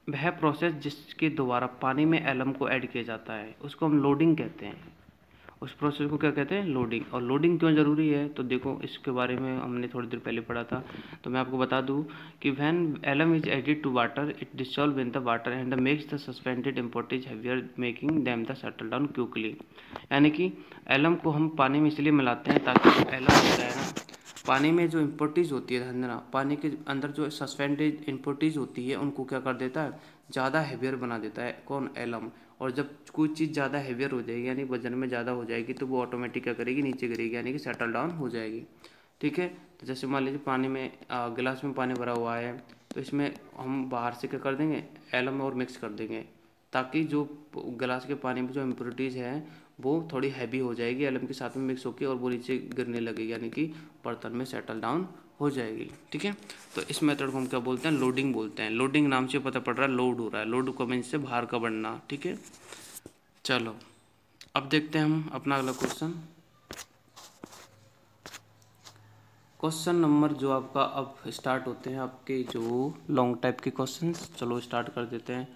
वह प्रोसेस जिसके द्वारा पानी में एलम को ऐड किया जाता है उसको हम लोडिंग कहते हैं। उस प्रोसेस को क्या कहते हैं? लोडिंग। और लोडिंग क्यों ज़रूरी है? तो देखो इसके बारे में हमने थोड़ी देर पहले पढ़ा था, तो मैं आपको बता दूं कि when alum is added to water it dissolve in the water and makes the suspended impurities heavier making them the settle down quickly. यानी कि एलम को हम पानी में इसलिए मिलाते हैं ताकि जो एलम होता है ना, पानी में जो इम्पोर्टीज होती है, ध्यान देना, पानी के अंदर जो सस्पेंडेड इम्पोर्टीज होती है उनको क्या कर देता है, ज़्यादा हैवियर बना देता है। कौन? एलम। और जब कोई चीज़ ज़्यादा हैवियर हो जाएगी, यानी वजन में ज़्यादा हो जाएगी, तो वो ऑटोमेटिक क्या करेगी, नीचे गिरेगी, यानी कि सेटल डाउन हो जाएगी। ठीक है, तो जैसे मान लीजिए पानी में गिलास में पानी भरा हुआ है, तो इसमें हम बाहर से क्या कर देंगे, एलम और मिक्स कर देंगे, ताकि जो गिलास के पानी में जो इम्प्योरिटीज़ है वो थोड़ी हैवी हो जाएगी, एलम के साथ में मिक्स होकर, और वो नीचे गिरने लगेगी, यानी कि बर्तन में सेटल डाउन हो जाएगी। ठीक है, तो इस मेथड को हम क्या बोलते हैं? लोडिंग बोलते हैं। लोडिंग नाम से पता पड़ रहा है लोड हो रहा है, लोड को मीन्स से बाहर का बढ़ना। ठीक है, चलो अब देखते हैं हम अपना अगला क्वेश्चन। क्वेश्चन नंबर जो आपका अब स्टार्ट होते हैं आपके जो लॉन्ग टाइप के क्वेश्चंस, चलो स्टार्ट कर देते हैं।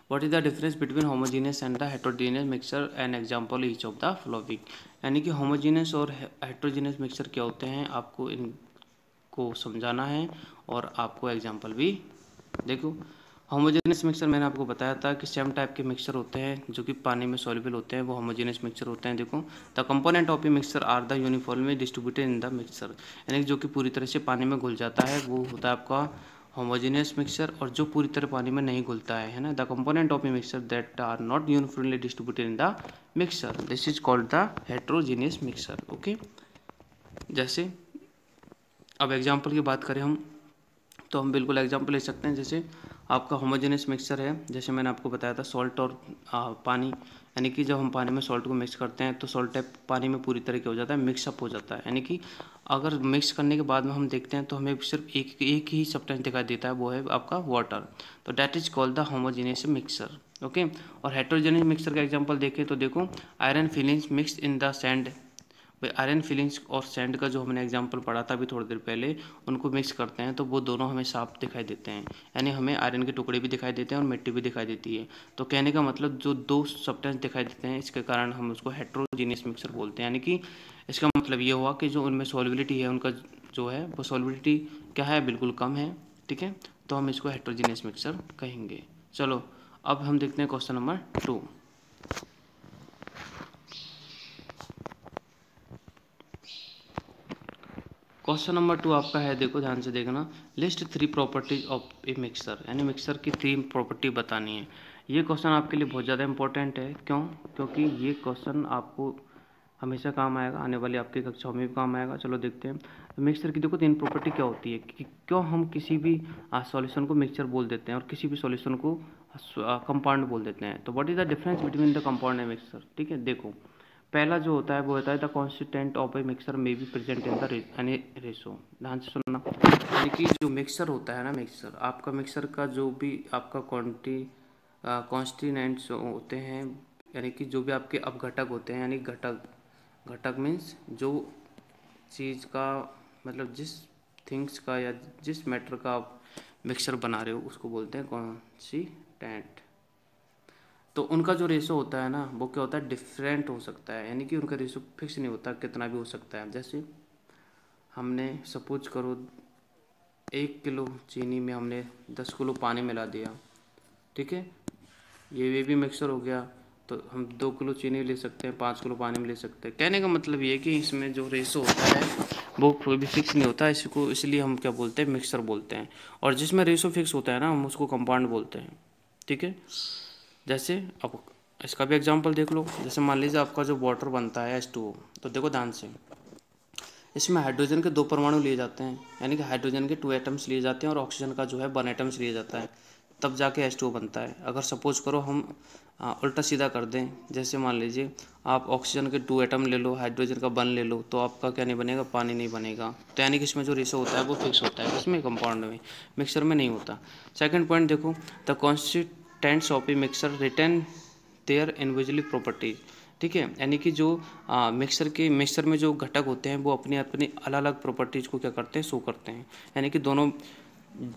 What is the difference between homogeneous and the heterogeneous mixture an example each of the following, यानी कि होमोजीनियस और हेट्रोजीनियस मिक्सचर क्या होते हैं, आपको इनको समझाना है और आपको एग्जांपल भी। देखो होमोजेनियस मिक्सचर मैंने आपको बताया था कि सेम टाइप के मिक्सचर होते हैं जो कि पानी में सॉल्युबल होते हैं, वो होमोजेनियस मिक्सचर होते हैं। देखो, the component of a mixture are the uniformly distributed in the mixture, यानी जो कि पूरी तरह से पानी में घुल जाता है वो होता है आपका होमोजेनियस मिक्सचर, और जो पूरी तरह पानी में नहीं घुलता है ना, the component of a mixture that are not uniformly distributed in the mixture, this is called the heterogeneous mixture. Okay, जैसे अब एग्जाम्पल की बात करें हम, तो हम बिल्कुल एग्जांपल ले सकते हैं। जैसे आपका होमोजेनियस मिक्सचर है, जैसे मैंने आपको बताया था सॉल्ट और पानी, यानी कि जब हम पानी में सॉल्ट को मिक्स करते हैं तो सॉल्ट टाइप पानी में पूरी तरह क्या हो जाता है, मिक्सअप हो जाता है। यानी कि अगर मिक्स करने के बाद में हम देखते हैं तो हमें सिर्फ एक ही सब्सटेंस दिखाई देता है, वो है आपका वाटर। तो that is called the homogeneous mixture. Okay, और हेट्रोजेनियस मिक्सचर का एग्जाम्पल देखें तो देखो, iron filings mix in the sand, iron filings और सैंड का जो हमने एग्जांपल पढ़ा था अभी थोड़ी देर पहले, उनको मिक्स करते हैं तो वो दोनों हमें साफ दिखाई देते हैं, यानी हमें आयरन के टुकड़े भी दिखाई देते हैं और मिट्टी भी दिखाई देती है। तो कहने का मतलब जो दो सब्सटेंस दिखाई देते हैं इसके कारण हम उसको हेट्रोजीनियस मिक्सचर बोलते हैं। यानी कि इसका मतलब ये हुआ कि जो उनमें सॉल्युबिलिटी है उनका जो है वो सॉल्युबिलिटी क्या है, बिल्कुल कम है। ठीक है, तो हम इसको हेट्रोजीनियस मिक्सचर कहेंगे। चलो अब हम देखते हैं क्वेश्चन नंबर 2। क्वेश्चन नंबर 2 आपका है, देखो ध्यान से देखना, list 3 properties of a mixer, यानी मिक्सर की 3 प्रॉपर्टी बतानी है। ये क्वेश्चन आपके लिए बहुत ज़्यादा इंपॉर्टेंट है। क्यों? क्योंकि ये क्वेश्चन आपको हमेशा काम आएगा, आने वाली आपकी कक्षाओं में भी काम आएगा। चलो देखते हैं। मिक्सचर की देखो तीन प्रॉपर्टी क्या होती है कि क्यों हम किसी भी सॉल्यूशन को मिक्सचर बोल देते हैं और किसी भी सॉल्यूशन को कंपाउंड बोल देते हैं। तो what is the difference between the compound and mixture? ठीक है, देखो पहला जो होता है वो होता है the constituent of a mixture may be present in the any ratio. ध्यान से सुनना, यानी कि जो मिक्सचर होता है ना, मिक्सचर आपका मिक्सचर का जो भी आपका कॉन्स्टिट्यूएंट्स होते हैं, यानी कि जो भी आपके अपघटक होते हैं, यानी घटक मीन्स जो चीज़ का मतलब जिस थिंग्स का या जिस मैटर का आप मिक्सचर बना रहे हो उसको बोलते हैं कॉन्स्टिट्यूएंट। तो उनका जो रेशो होता है ना वो क्या होता है, डिफरेंट हो सकता है, यानी कि उनका रेशो फिक्स नहीं होता, कितना भी हो सकता है। जैसे हमने सपोज करो 1 किलो चीनी में हमने 10 किलो पानी मिला दिया, ठीक है, ये भी मिक्सर हो गया। तो हम 2 किलो चीनी ले सकते हैं, 5 किलो पानी में ले सकते हैं। कहने का मतलब ये है कि इसमें जो रेशो होता है वो कोई भी फिक्स नहीं होता, इसको इसलिए हम क्या बोलते हैं, मिक्सर बोलते हैं। और जिसमें रेशो फिक्स होता है ना हम उसको कंपाउंड बोलते हैं, ठीक है। जैसे अब इसका भी एग्जांपल देख लो। जैसे मान लीजिए आपका जो वाटर बनता है H2O, तो देखो ध्यान से, इसमें हाइड्रोजन के 2 परमाणु लिए जाते हैं, यानी कि हाइड्रोजन के 2 एटम्स लिए जाते हैं और ऑक्सीजन का जो है 1 एटम्स लिए जाता है, तब जाके H2O बनता है। अगर सपोज करो हम उल्टा सीधा कर दें, जैसे मान लीजिए आप ऑक्सीजन के 2 एटम ले लो, हाइड्रोजन का 1 ले लो, तो आपका क्या नहीं बनेगा, पानी नहीं बनेगा। तो यानी कि इसमें जो रेशो होता है वो फिक्स होता है, इसमें कंपाउंड में, मिक्सर में नहीं होता। सेकेंड पॉइंट देखो, the constituents of a mixer retain their individually properties. ठीक है, यानी कि जो मिक्सर में जो घटक होते हैं वो अपनी अपनी अलग अलग प्रॉपर्टीज़ को क्या करते हैं, शो करते हैं। यानी कि दोनों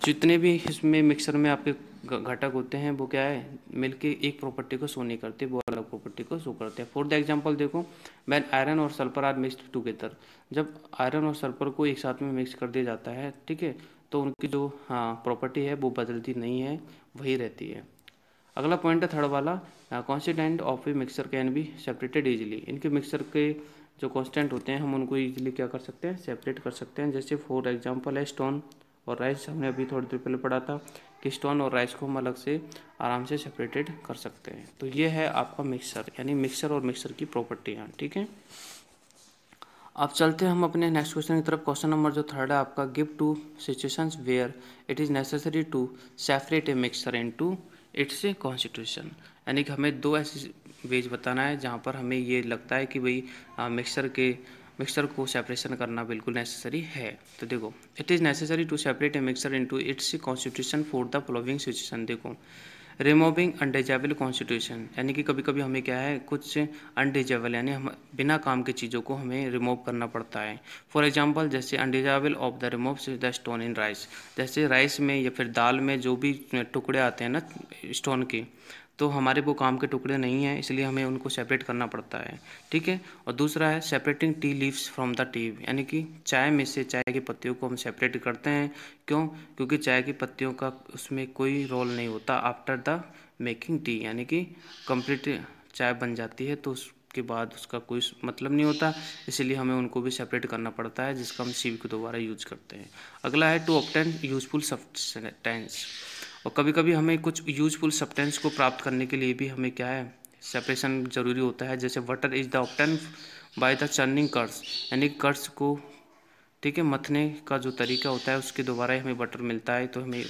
जितने भी इसमें मिक्सर में आपके घटक होते हैं वो क्या है, मिलके एक प्रॉपर्टी को शो नहीं करते, वो अलग प्रॉपर्टी को शो करते हैं। फॉर द एग्जांपल देखो, व्हेन आयरन और सल्फर आर मिक्स्ड टुगेदर, जब आयरन और सल्फर को एक साथ में मिक्स कर दिया जाता है, ठीक है, तो उनकी जो प्रॉपर्टी है वो बदलती नहीं है, वही रहती है। अगला पॉइंट है थर्ड वाला, constituent of a mixer can be separated easily. इनके मिक्सर के जो कॉन्स्टेंट होते हैं हम उनको इजीली क्या कर सकते हैं, सेपरेट कर सकते हैं। जैसे फॉर एग्जांपल है स्टोन और राइस, हमने अभी थोड़ी देर पहले पढ़ा था कि स्टोन और राइस को हम अलग से आराम से सेपरेटेड कर सकते हैं। तो ये है आपका मिक्सर, यानी मिक्सर और मिक्सर की प्रॉपर्टियाँ, ठीक है। अब चलते हैं हम अपने नेक्स्ट क्वेश्चन की तरफ। क्वेश्चन नंबर जो थर्ड है आपका, give two situations where it is necessary to separate a mixer into its constitution. यानी कि हमें 2 ऐसे वेज बताना है जहाँ पर हमें ये लगता है कि भाई मिक्सर को सेपरेशन करना बिल्कुल नेसेसरी है। तो देखो, it is necessary to separate a mixer into its constitution for the following situation. देखो, रिमूविंग अनडिजाइबल कॉन्स्टिट्यूशन, यानी कि कभी कभी हमें क्या है, कुछ अनडिजाइबल यानी हम बिना काम के चीज़ों को हमें रिमूव करना पड़ता है। फॉर एग्जांपल, जैसे undesirable of the remove the stone in rice, जैसे राइस में या फिर दाल में जो भी टुकड़े आते हैं ना स्टोन के, तो हमारे वो काम के टुकड़े नहीं हैं, इसलिए हमें उनको सेपरेट करना पड़ता है, ठीक है। और दूसरा है separating tea leaves from the T, यानी कि चाय में से चाय की पत्तियों को हम सेपरेट करते हैं। क्यों? क्योंकि चाय की पत्तियों का उसमें कोई रोल नहीं होता आफ्टर द मेकिंग टी, यानी कि कंप्लीट चाय बन जाती है तो उसके बाद उसका कोई मतलब नहीं होता, इसलिए हमें उनको भी सेपरेट करना पड़ता है, जिसका हम सीवी को दोबारा यूज करते हैं। अगला है टू ऑब्टेन यूजफुल सब्सटेंस, और कभी कभी हमें कुछ यूजफुल सब्सटेंस को प्राप्त करने के लिए भी हमें क्या है, सेपरेशन ज़रूरी होता है। जैसे water is the obtain by the churning curds, यानी कर्स को, ठीक है, मथने का जो तरीका होता है उसके द्वारा ही हमें बटर मिलता है, तो हमें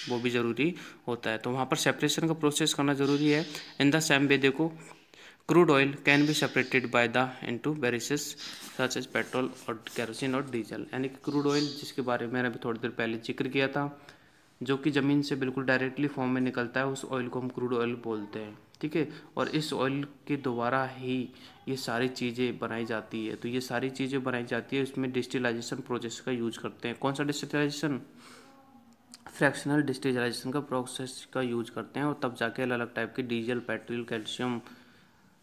वो भी ज़रूरी होता है। तो वहाँ पर सेपरेशन का प्रोसेस करना ज़रूरी है। इन द सेम वे देखो, crude oil can be separated by the into various such as petrol और केरोसिन और डीजल, यानी कि क्रूड ऑयल जिसके बारे में मैंने अभी थोड़ी देर पहले जिक्र किया था, जो कि ज़मीन से बिल्कुल डायरेक्टली फॉर्म में निकलता है, उस ऑयल को हम क्रूड ऑयल बोलते हैं, ठीक है। और इस ऑयल के द्वारा ही ये सारी चीज़ें बनाई जाती है। तो ये सारी चीज़ें बनाई जाती है, इसमें डिस्टिलाइजेशन प्रोसेस का यूज करते हैं। कौन सा डिस्टिलाइजेशन? फ्रैक्शनल डिस्टिलाइजेशन का प्रोसेस का यूज करते हैं, और तब जाके अलग अलग टाइप के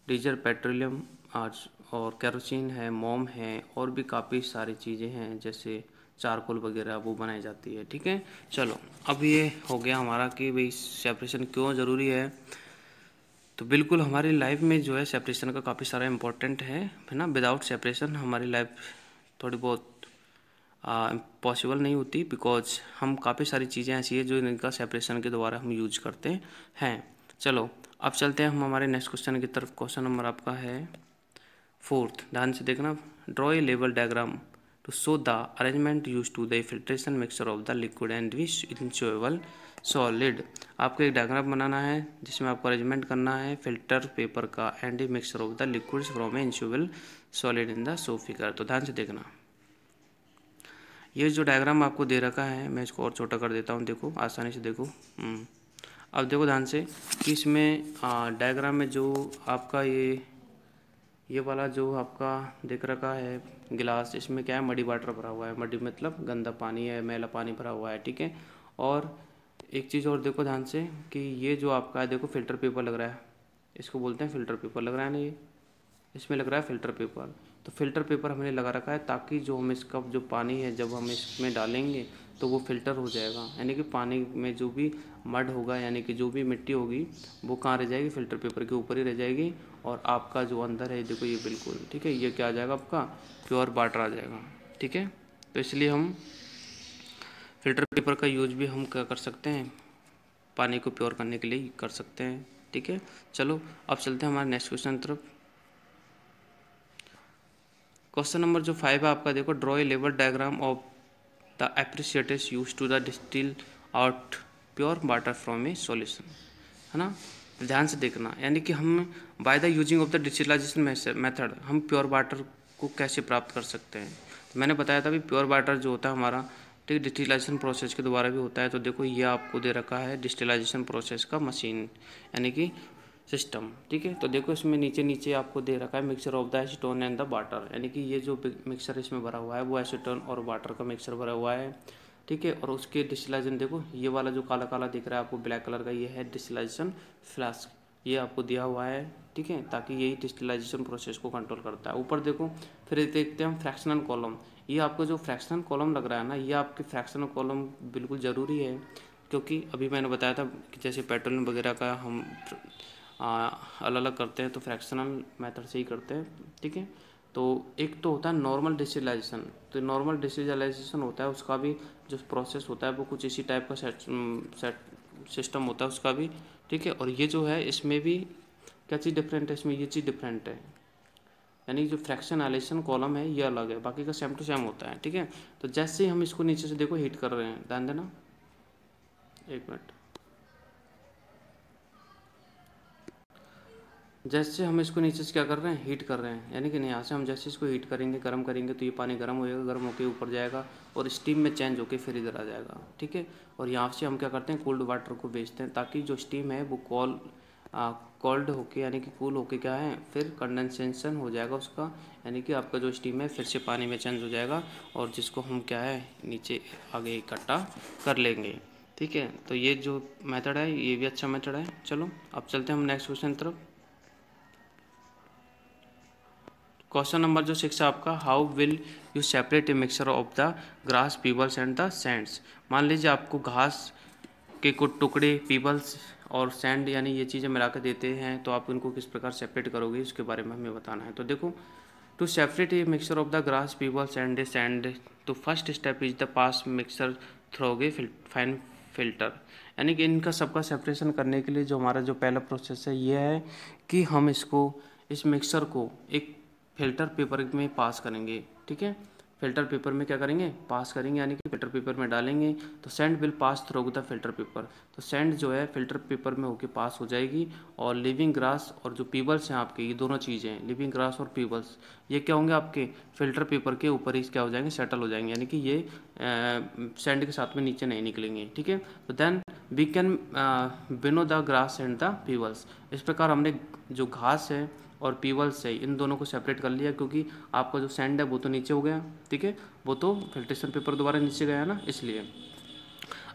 डीजल पेट्रोलियम आज और केरोसिन है, मोम है, और भी काफ़ी सारी चीज़ें हैं जैसे चारकोल वगैरह, वो बनाई जाती है, ठीक है। चलो, अब ये हो गया हमारा कि भाई सेपरेशन क्यों ज़रूरी है। तो बिल्कुल हमारी लाइफ में जो है सेपरेशन का काफ़ी सारा इम्पोर्टेंट है ना। विदाउट सेपरेशन हमारी लाइफ थोड़ी बहुत पॉसिबल नहीं होती, बिकॉज हम काफ़ी सारी चीज़ें ऐसी है जो इनका सेपरेशन के द्वारा हम यूज करते हैं। चलो, अब चलते हैं हम हमारे नेक्स्ट क्वेश्चन की तरफ। क्वेश्चन नंबर आपका है फोर्थ, ध्यान से देखना, draw a level diagram to show the arrangement use to the filtration mixture of the liquid and which insoluble solid. आपको एक डायग्राम बनाना है जिसमें आपको अरेंजमेंट करना है फिल्टर पेपर का and A mixture of the liquids from A insoluble solid in the show figure. तो ध्यान से देखना, ये जो डायग्राम आपको दे रखा है, मैं इसको और छोटा कर देता हूँ, देखो आसानी से देखो। अब देखो ध्यान से कि इसमें डायग्राम में जो आपका ये वाला जो आपका दिख रखा है गिलास, इसमें क्या है, मडी वाटर भरा हुआ है। मडी मतलब गंदा पानी है, मैला पानी भरा हुआ है, ठीक है। और एक चीज़ और देखो ध्यान से कि ये जो आपका है, देखो फिल्टर पेपर लग रहा है, इसको बोलते हैं फिल्टर पेपर, लग रहा है ना, ये इसमें लग रहा है फिल्टर पेपर। तो फिल्टर पेपर हमने लगा रखा है ताकि जो हम इसका जो पानी है जब हम इसमें डालेंगे तो वो फिल्टर हो जाएगा, यानी कि पानी में जो भी मड होगा यानी कि जो भी मिट्टी होगी वो कहाँ रह जाएगी, फिल्टर पेपर के ऊपर ही रह जाएगी। और आपका जो अंदर है देखो ये बिल्कुल ठीक है, ये क्या आ जाएगा, आपका प्योर वाटर आ जाएगा, ठीक है। तो इसलिए हम फिल्टर पेपर का यूज भी हम क्या कर सकते हैं, पानी को प्योर करने के लिए कर सकते हैं, ठीक है। चलो अब चलते हैं हमारे नेक्स्ट क्वेश्चन तरफ। क्वेश्चन नंबर जो 5 है आपका, देखो draw a level diagram of the apparatus use to the distil out pure water from a solution, है ना। ध्यान से देखना, यानी कि हम by the using of the distillation method हम प्योर वाटर को कैसे प्राप्त कर सकते हैं। तो मैंने बताया था भी प्योर वाटर जो होता है हमारा, ठीक, डिस्टिलाइजेशन प्रोसेस के द्वारा भी होता है। तो देखो ये आपको दे रखा है डिस्टिलाइजेशन प्रोसेस का मशीन यानी कि सिस्टम, ठीक है। तो देखो इसमें नीचे नीचे आपको दे रखा है mixture of the acetone and the water, यानी कि ये जो मिक्सचर इसमें भरा हुआ है वो एसीटोन और वाटर का मिक्सचर भरा हुआ है, ठीक है। और उसके डिस्टिलाइजेशन देखो, ये वाला जो काला काला दिख रहा है आपको ब्लैक कलर का, ये है डिस्टिलाइजेशन फ्लास्क, ये आपको दिया हुआ है, ठीक है, ताकि यही डिस्टिलाइजेशन प्रोसेस को कंट्रोल करता है। ऊपर देखो फिर देखते हैं हम फ्रैक्शनल कॉलम। ये आपको जो फ्रैक्शनल कॉलम लग रहा है ना, ये आपके फ्रैक्शनल कॉलम बिल्कुल ज़रूरी है, क्योंकि अभी मैंने बताया था कि जैसे पेट्रोलियम वगैरह का हम अलग अलग करते हैं तो फ्रैक्शनल मेथड से ही करते हैं, ठीक है। तो एक तो होता है नॉर्मल डिस्टिलाइजेशन, तो नॉर्मल डिस्टिलाइजेशन होता है उसका भी जो प्रोसेस होता है वो कुछ इसी टाइप का सिस्टम होता है उसका भी, ठीक है। और ये जो है इसमें भी क्या चीज़ डिफरेंट है, इसमें ये चीज़ डिफरेंट है, यानी जो फ्रैक्शनलाइजेशन कॉलम है ये अलग है, बाकी का सेम टू सेम होता है, ठीक है। तो जैसे हम इसको नीचे से देखो हीट कर रहे हैं, ध्यान देना, एक मिनट, जैसे हम इसको नीचे से क्या कर रहे हैं, हीट कर रहे हैं, यानी कि यहाँ से हम जैसे इसको हीट करेंगे, गर्म करेंगे तो ये पानी गर्म होएगा, गर्म होकर ऊपर जाएगा और स्टीम में चेंज होकर फिर इधर आ जाएगा, ठीक है। और यहाँ से हम क्या करते हैं, कोल्ड वाटर को भेजते हैं ताकि जो स्टीम है वो कोल्ड होके यानी कि कूल होके क्या है, फिर कंडेंसेशन हो जाएगा उसका, यानी कि आपका जो स्टीम है फिर से पानी में चेंज हो जाएगा और जिसको हम क्या है नीचे आगे इकट्ठा कर लेंगे, ठीक है। तो ये जो मेथड है ये भी अच्छा मेथड है। चलो अब चलते हैं हम नेक्स्ट क्वेश्चन तरफ। क्वेश्चन नंबर जो 6 है आपका, how will you separate a mixture of the grass pebbles and the Sands. मान लीजिए आपको घास के कुछ टुकड़े, पीबल्स और सैंड यानी ये चीज़ें मिला कर देते हैं, तो आप इनको किस प्रकार सेपरेट करोगे उसके बारे में हमें बताना है। तो देखो, to separate a mixture of the grass pebbles and a sand, तो first step is the pass mixture through a fine filter, यानी कि इनका सबका सेपरेशन करने के लिए जो हमारा जो पहला प्रोसेस है ये है कि हम इस मिक्सचर को एक फिल्टर पेपर में पास करेंगे, ठीक है। फिल्टर पेपर में क्या करेंगे, पास करेंगे, यानी कि फिल्टर पेपर में डालेंगे तो sand will pass through the filter paper, तो सैंड जो है फिल्टर पेपर में होके पास हो जाएगी। और लिविंग ग्रास और जो पीबल्स हैं आपके, ये दोनों चीज़ें हैं, लिविंग ग्रास और पीबल्स, ये क्या होंगे आपके फिल्टर पेपर के ऊपर ही क्या हो जाएंगे, सेटल हो जाएंगे, यानी कि ये सैंड के साथ में नीचे नहीं निकलेंगे, ठीक है। तो then we can winnow the grass and the pebbles, इस प्रकार हमने जो घास है और पीबल्स है इन दोनों को सेपरेट कर लिया, क्योंकि आपका जो सैंड है वो तो नीचे हो गया, ठीक है, वो तो फिल्ट्रेशन पेपर द्वारा नीचे गया ना, इसलिए।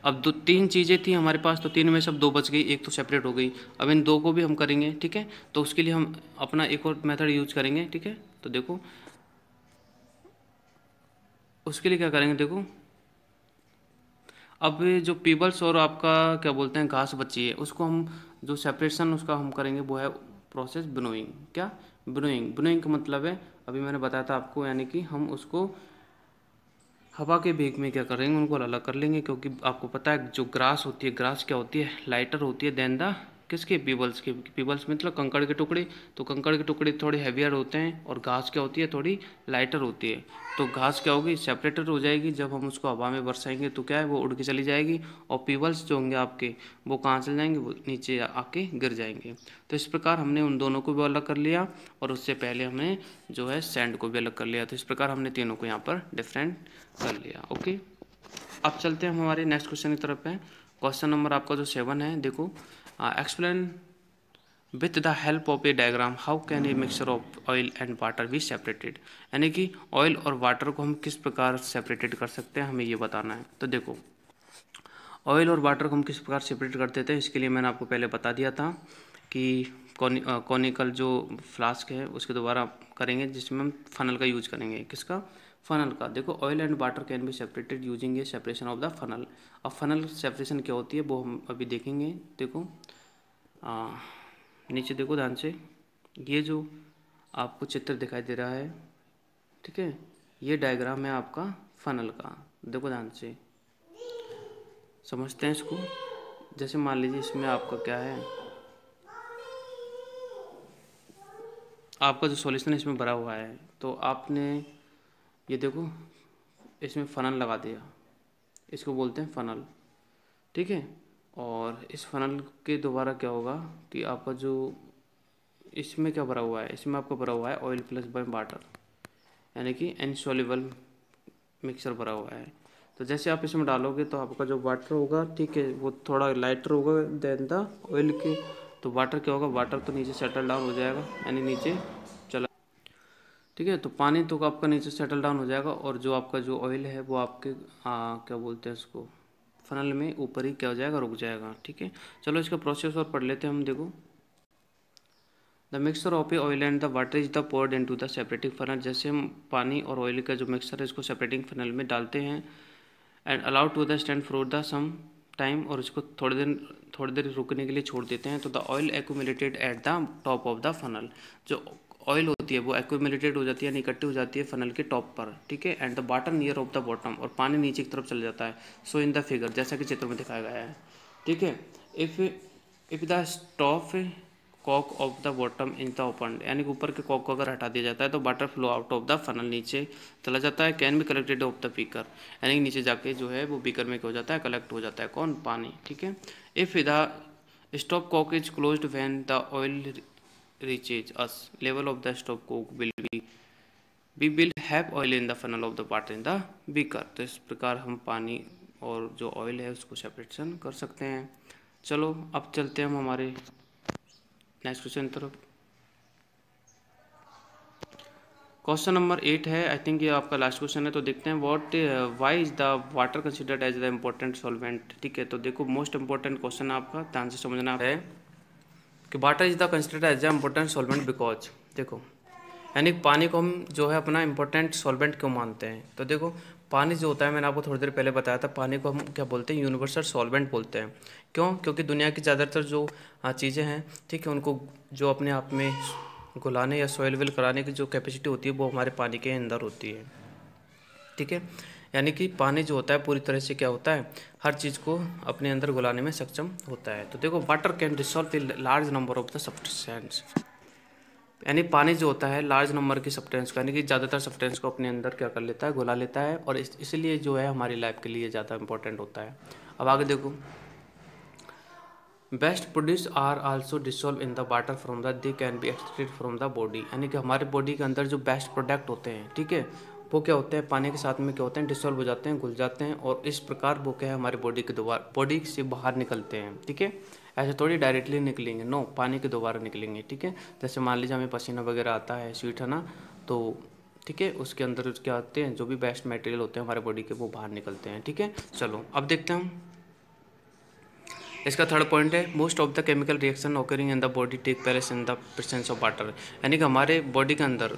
अब दो तीन चीज़ें थी हमारे पास, तो तीन में सब दो बच गई, एक तो सेपरेट हो गई। अब इन दो को भी हम करेंगे, ठीक है। तो उसके लिए हम अपना एक और मेथड यूज करेंगे, ठीक है। तो देखो उसके लिए क्या करेंगे, देखो अब जो पीबल्स और आपका क्या बोलते हैं घास बची है, उसको हम जो सेपरेशन उसका हम करेंगे वो है प्रोसेस बिनोइंग। क्या बिनोइंग का मतलब है, अभी मैंने बताया था आपको, यानी कि हम उसको हवा के वेग में क्या करेंगे, उनको अलग कर लेंगे, क्योंकि आपको पता है जो ग्रास होती है, ग्रास क्या होती है, लाइटर होती है देन द किसके, पीबल्स के। पीबल्स मतलब कंकड़ के टुकड़े। तो कंकड़ के टुकड़े थोड़े हैवियर होते हैं और घास क्या होती है, थोड़ी लाइटर होती है। तो घास क्या होगी, सेपरेटेड हो जाएगी। जब हम उसको हवा में बरसाएंगे तो क्या है, वो उड़ के चली जाएगी। और पीबल्स जो होंगे आपके, वो कहाँ चले जाएंगे, वो नीचे आके गिर जाएंगे। तो इस प्रकार हमने उन दोनों को भी अलग कर लिया और उससे पहले हमने जो है सैंड को भी अलग कर लिया। तो इस प्रकार हमने तीनों को यहाँ पर डिफरेंट कर लिया। ओके, अब चलते हैं हम हमारे नेक्स्ट क्वेश्चन की तरफ है। क्वेश्चन नंबर आपका जो 7 है, देखो, explain with the help of A diagram how can a mixture of oil and water be separated. यानी कि ऑयल और वाटर को हम किस प्रकार सेपरेटेड कर सकते हैं, हमें ये बताना है। तो देखो, ऑयल और वाटर को हम किस प्रकार सेपरेट करते थे, इसके लिए मैंने आपको पहले बता दिया था कि कॉनिकल जो फ्लास्क है उसके दोबारा करेंगे, जिसमें हम फनल का यूज करेंगे। किसका, फनल का। देखो, oil and water can be separated using A separation of the funnel. अब फनल सेपरेशन क्या होती है वो हम अभी देखेंगे। देखो, नीचे देखो ध्यान से, ये जो आपको चित्र दिखाई दे रहा है, ठीक है, ये डायग्राम है आपका फनल का। देखो ध्यान से समझते हैं इसको। जैसे मान लीजिए इसमें आपका क्या है, आपका जो सॉल्यूशन इसमें भरा हुआ है, तो आपने ये देखो इसमें फनल लगा दिया, इसको बोलते हैं फनल, ठीक है। और इस फनल के दोबारा क्या होगा कि आपका जो इसमें क्या भरा हुआ है, इसमें आपका भरा हुआ है ऑयल प्लस बाय वाटर, यानी कि इनसॉल्युबल मिक्सचर भरा हुआ है। तो जैसे आप इसमें डालोगे तो आपका जो वाटर होगा, ठीक है, वो थोड़ा लाइटर होगा देन द ऑयल के। तो वाटर क्या होगा, वाटर तो नीचे सेटल डाउन हो जाएगा, यानी नीचे चला, ठीक है। तो पानी तो आपका नीचे सेटल डाउन हो जाएगा और जो आपका जो ऑयल है वो आपके क्या बोलते हैं उसको, फनल में ऊपर ही क्या हो जाएगा, रुक जाएगा, ठीक है। चलो इसका प्रोसेस और पढ़ लेते हैं हम। देखो, the mixture of a oil and the water is the poured into the separating funnel. जैसे हम पानी और ऑयल का जो मिक्सचर है इसको सेपरेटिंग फनल में डालते हैं and allow to the stand for the some time, और उसको थोड़ी देर रुकने के लिए छोड़ देते हैं। तो the oil accumulated at the top of the funnel, जो ऑयल होती है वो एक्यूमुलेटेड हो जाती है, यानी इकट्ठी हो जाती है फनल के टॉप पर, ठीक है। And the water near of the bottom, और पानी नीचे की तरफ चल जाता है। सो इन द फिगर, जैसा कि चित्र में दिखाया गया है, ठीक है। If the stop cock of the bottom in the open, यानी कि ऊपर के कॉक को अगर हटा दिया जाता है तो water flow out of the funnel, नीचे चला जाता है। Can be collected of the beaker, यानी कि नीचे जाके जो है वो बीकर में क्या हो जाता है, कलेक्ट हो जाता है, कौन, पानी, ठीक है। If the stop cock is closed when the oil reaches us level of the stop cock will be we will have oil in the funnel of the water in the beaker. तो इस प्रकार हम पानी और जो oil है उसको separation कर सकते हैं। चलो अब चलते हैं हम हमारे नेक्स्ट क्वेश्चन तरफ। क्वेश्चन नंबर 8 है, आई थिंक ये आपका लास्ट क्वेश्चन है। तो देखते हैं, what why is the water considered as the important solvent, ठीक है। तो देखो, मोस्ट इंपॉर्टेंट क्वेश्चन आपका ध्यान से समझना है कि water is the considered as the important solvent because, देखो, यानी पानी को हम जो है अपना इंपॉर्टेंट सॉल्वेंट क्यों मानते हैं। तो देखो, पानी जो होता है, मैंने आपको थोड़ी देर पहले बताया था, पानी को हम क्या बोलते हैं, यूनिवर्सल सॉल्वेंट बोलते हैं। क्यों, क्योंकि दुनिया की ज़्यादातर जो चीज़ें हैं, ठीक है, उनको जो अपने आप में घुलाने या सॉइलबल कराने की जो कैपेसिटी होती है वो हमारे पानी के अंदर होती है, ठीक है। यानी कि पानी जो होता है पूरी तरह से क्या होता है, हर चीज़ को अपने अंदर घुलाने में सक्षम होता है। तो देखो, water can dissolve a large number of the substance, यानी पानी जो होता है लार्ज नंबर की सब्सटेंस को, यानी कि ज़्यादातर सब्सटेंस को अपने अंदर क्या कर लेता है, घुला लेता है, और इसलिए जो है हमारी लाइफ के लिए ज़्यादा इंपॉर्टेंट होता है। अब आगे देखो, best produce are also dissolve in the water from the they can be extracted from the body, यानी कि हमारे बॉडी के अंदर जो बेस्ट प्रोडक्ट होते हैं, ठीक है, वो क्या होते हैं, पानी के साथ में क्या होते हैं, डिसॉल्व हो जाते हैं, घुल जाते हैं, और इस प्रकार वो क्या है, हमारे बॉडी से बाहर निकलते हैं, ठीक है। ऐसे थोड़ी डायरेक्टली निकलेंगे, नो, पानी के दोबारा निकलेंगे, ठीक है। जैसे मान लीजिए हमें पसीना वगैरह आता है, स्वीट है ना, तो ठीक है, उसके अंदर क्या आते हैं, जो भी बेस्ट मटेरियल होते हैं हमारे बॉडी के, वो बाहर निकलते हैं, ठीक है। चलो अब देखते हैं हम इसका थर्ड पॉइंट है, most of the chemical reaction occurring in the body take place in the presence of water, यानी कि हमारे बॉडी के अंदर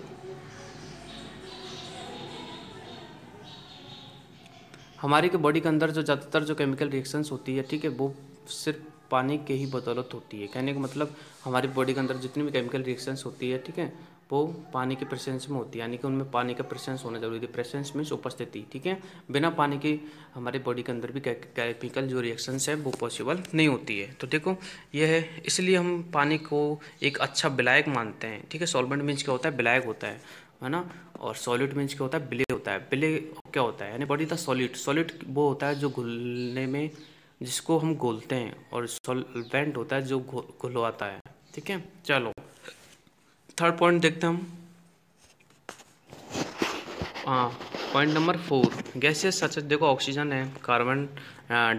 जो ज़्यादातर जो केमिकल रिएक्शंस होती है, ठीक है, वो सिर्फ पानी के ही बदौलत होती है। कहने का मतलब हमारी बॉडी के अंदर जितनी भी केमिकल रिएक्शंस होती है, ठीक है, वो पानी के प्रेजेंस में होती है, यानी कि उनमें पानी का प्रेजेंस होना जरूरी है। प्रेजेंस मीन्स उपस्थिति, ठीक है। बिना पानी के हमारे बॉडी के अंदर भी केमिकल जो रिएक्शंस है वो पॉसिबल नहीं होती है। तो देखो ये है, इसलिए हम पानी को एक अच्छा विलायक मानते हैं, ठीक है। सॉल्वेंट मीन्स क्या होता है, विलायक होता है ना। और सॉलिड मीन्स क्या होता है, विलेय होता है। विलेय क्या होता है, यानी बॉडी द सॉलिड। सॉलिड वो होता है जो घुलने में, जिसको हम घोलते हैं, और सॉल्वेंट होता है जो घुलवाता है, ठीक है। चलो थर्ड पॉइंट देखते हैं हम। हाँ, पॉइंट नंबर 4, गैसेस सच, देखो ऑक्सीजन है, कार्बन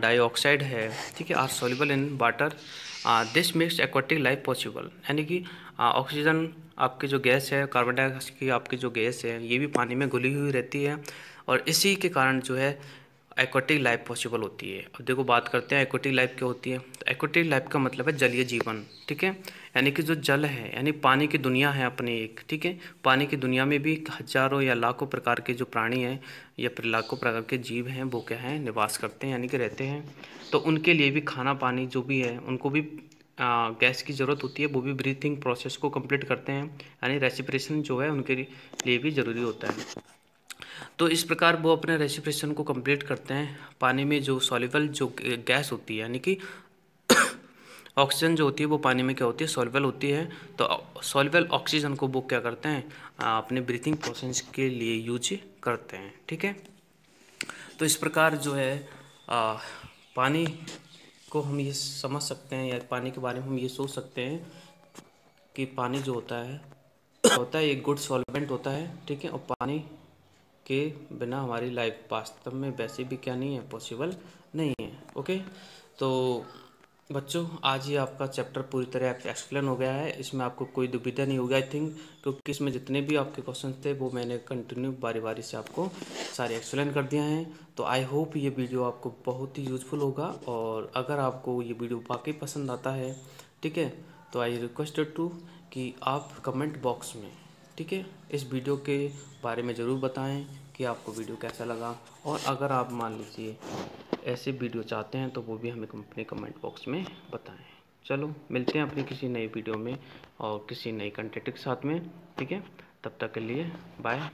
डाइऑक्साइड है, ठीक है, are soluble in water. This makes aquatic life possible, यानी कि ऑक्सीजन आपकी जो गैस है, कार्बन डाइऑक्साइड की आपकी जो गैस है, ये भी पानी में घुली हुई रहती है, और इसी के कारण जो है एक्वाटिक लाइफ पॉसिबल होती है। अब देखो बात करते हैं एक्वाटिक लाइफ क्या होती है। तो एक्वाटिक लाइफ का मतलब है जलीय जीवन, ठीक है। यानी कि जो जल है, यानी पानी की दुनिया है अपनी एक, ठीक है। पानी की दुनिया में भी हजारों या लाखों प्रकार के जो प्राणी हैं या फिर लाखों प्रकार के जीव हैं, वो क्या हैं, निवास करते हैं, यानी कि रहते हैं। तो उनके लिए भी खाना पानी जो भी है, उनको भी गैस की ज़रूरत होती है। वो भी ब्रीथिंग प्रोसेस को कंप्लीट करते हैं, यानी रेस्पिरेशन जो है उनके लिए भी ज़रूरी होता है। तो इस प्रकार वो अपने रेस्पिरेशन को कंप्लीट करते हैं। पानी में जो सॉल्युबल जो गैस होती है, यानी कि ऑक्सीजन जो होती है वो पानी में क्या होती है, सॉल्युबल होती है। तो सॉल्युबल ऑक्सीजन को वो क्या करते हैं, अपने ब्रीथिंग प्रोसेस के लिए यूज करते हैं, ठीक है। तो इस प्रकार जो है पानी को हम ये समझ सकते हैं, या पानी के बारे में हम ये सोच सकते हैं कि पानी जो होता है एक गुड सॉल्वेंट होता है, ठीक है। और पानी के बिना हमारी लाइफ वास्तव में वैसे भी क्या नहीं है, पॉसिबल नहीं है। ओके, तो बच्चों आज ये आपका चैप्टर पूरी तरह एक्सप्लेन हो गया है। इसमें आपको कोई दुविधा नहीं होगी आई थिंक, क्योंकि इसमें जितने भी आपके क्वेश्चन थे वो मैंने कंटिन्यू बारी बारी से आपको सारे एक्सप्लेन कर दिया हैं। तो आई होप ये वीडियो आपको बहुत ही यूज़फुल होगा, और अगर आपको ये वीडियो वाकई पसंद आता है, ठीक है, तो आई रिक्वेस्टेड टू कि आप कमेंट बॉक्स में, ठीक है, इस वीडियो के बारे में ज़रूर बताएं कि आपको वीडियो कैसा लगा। और अगर आप मान लीजिए ऐसे वीडियो चाहते हैं तो वो भी हमें अपने कमेंट बॉक्स में बताएं। चलो मिलते हैं अपनी किसी नई वीडियो में और किसी नई कंटेंट के साथ में, ठीक है। तब तक के लिए बाय।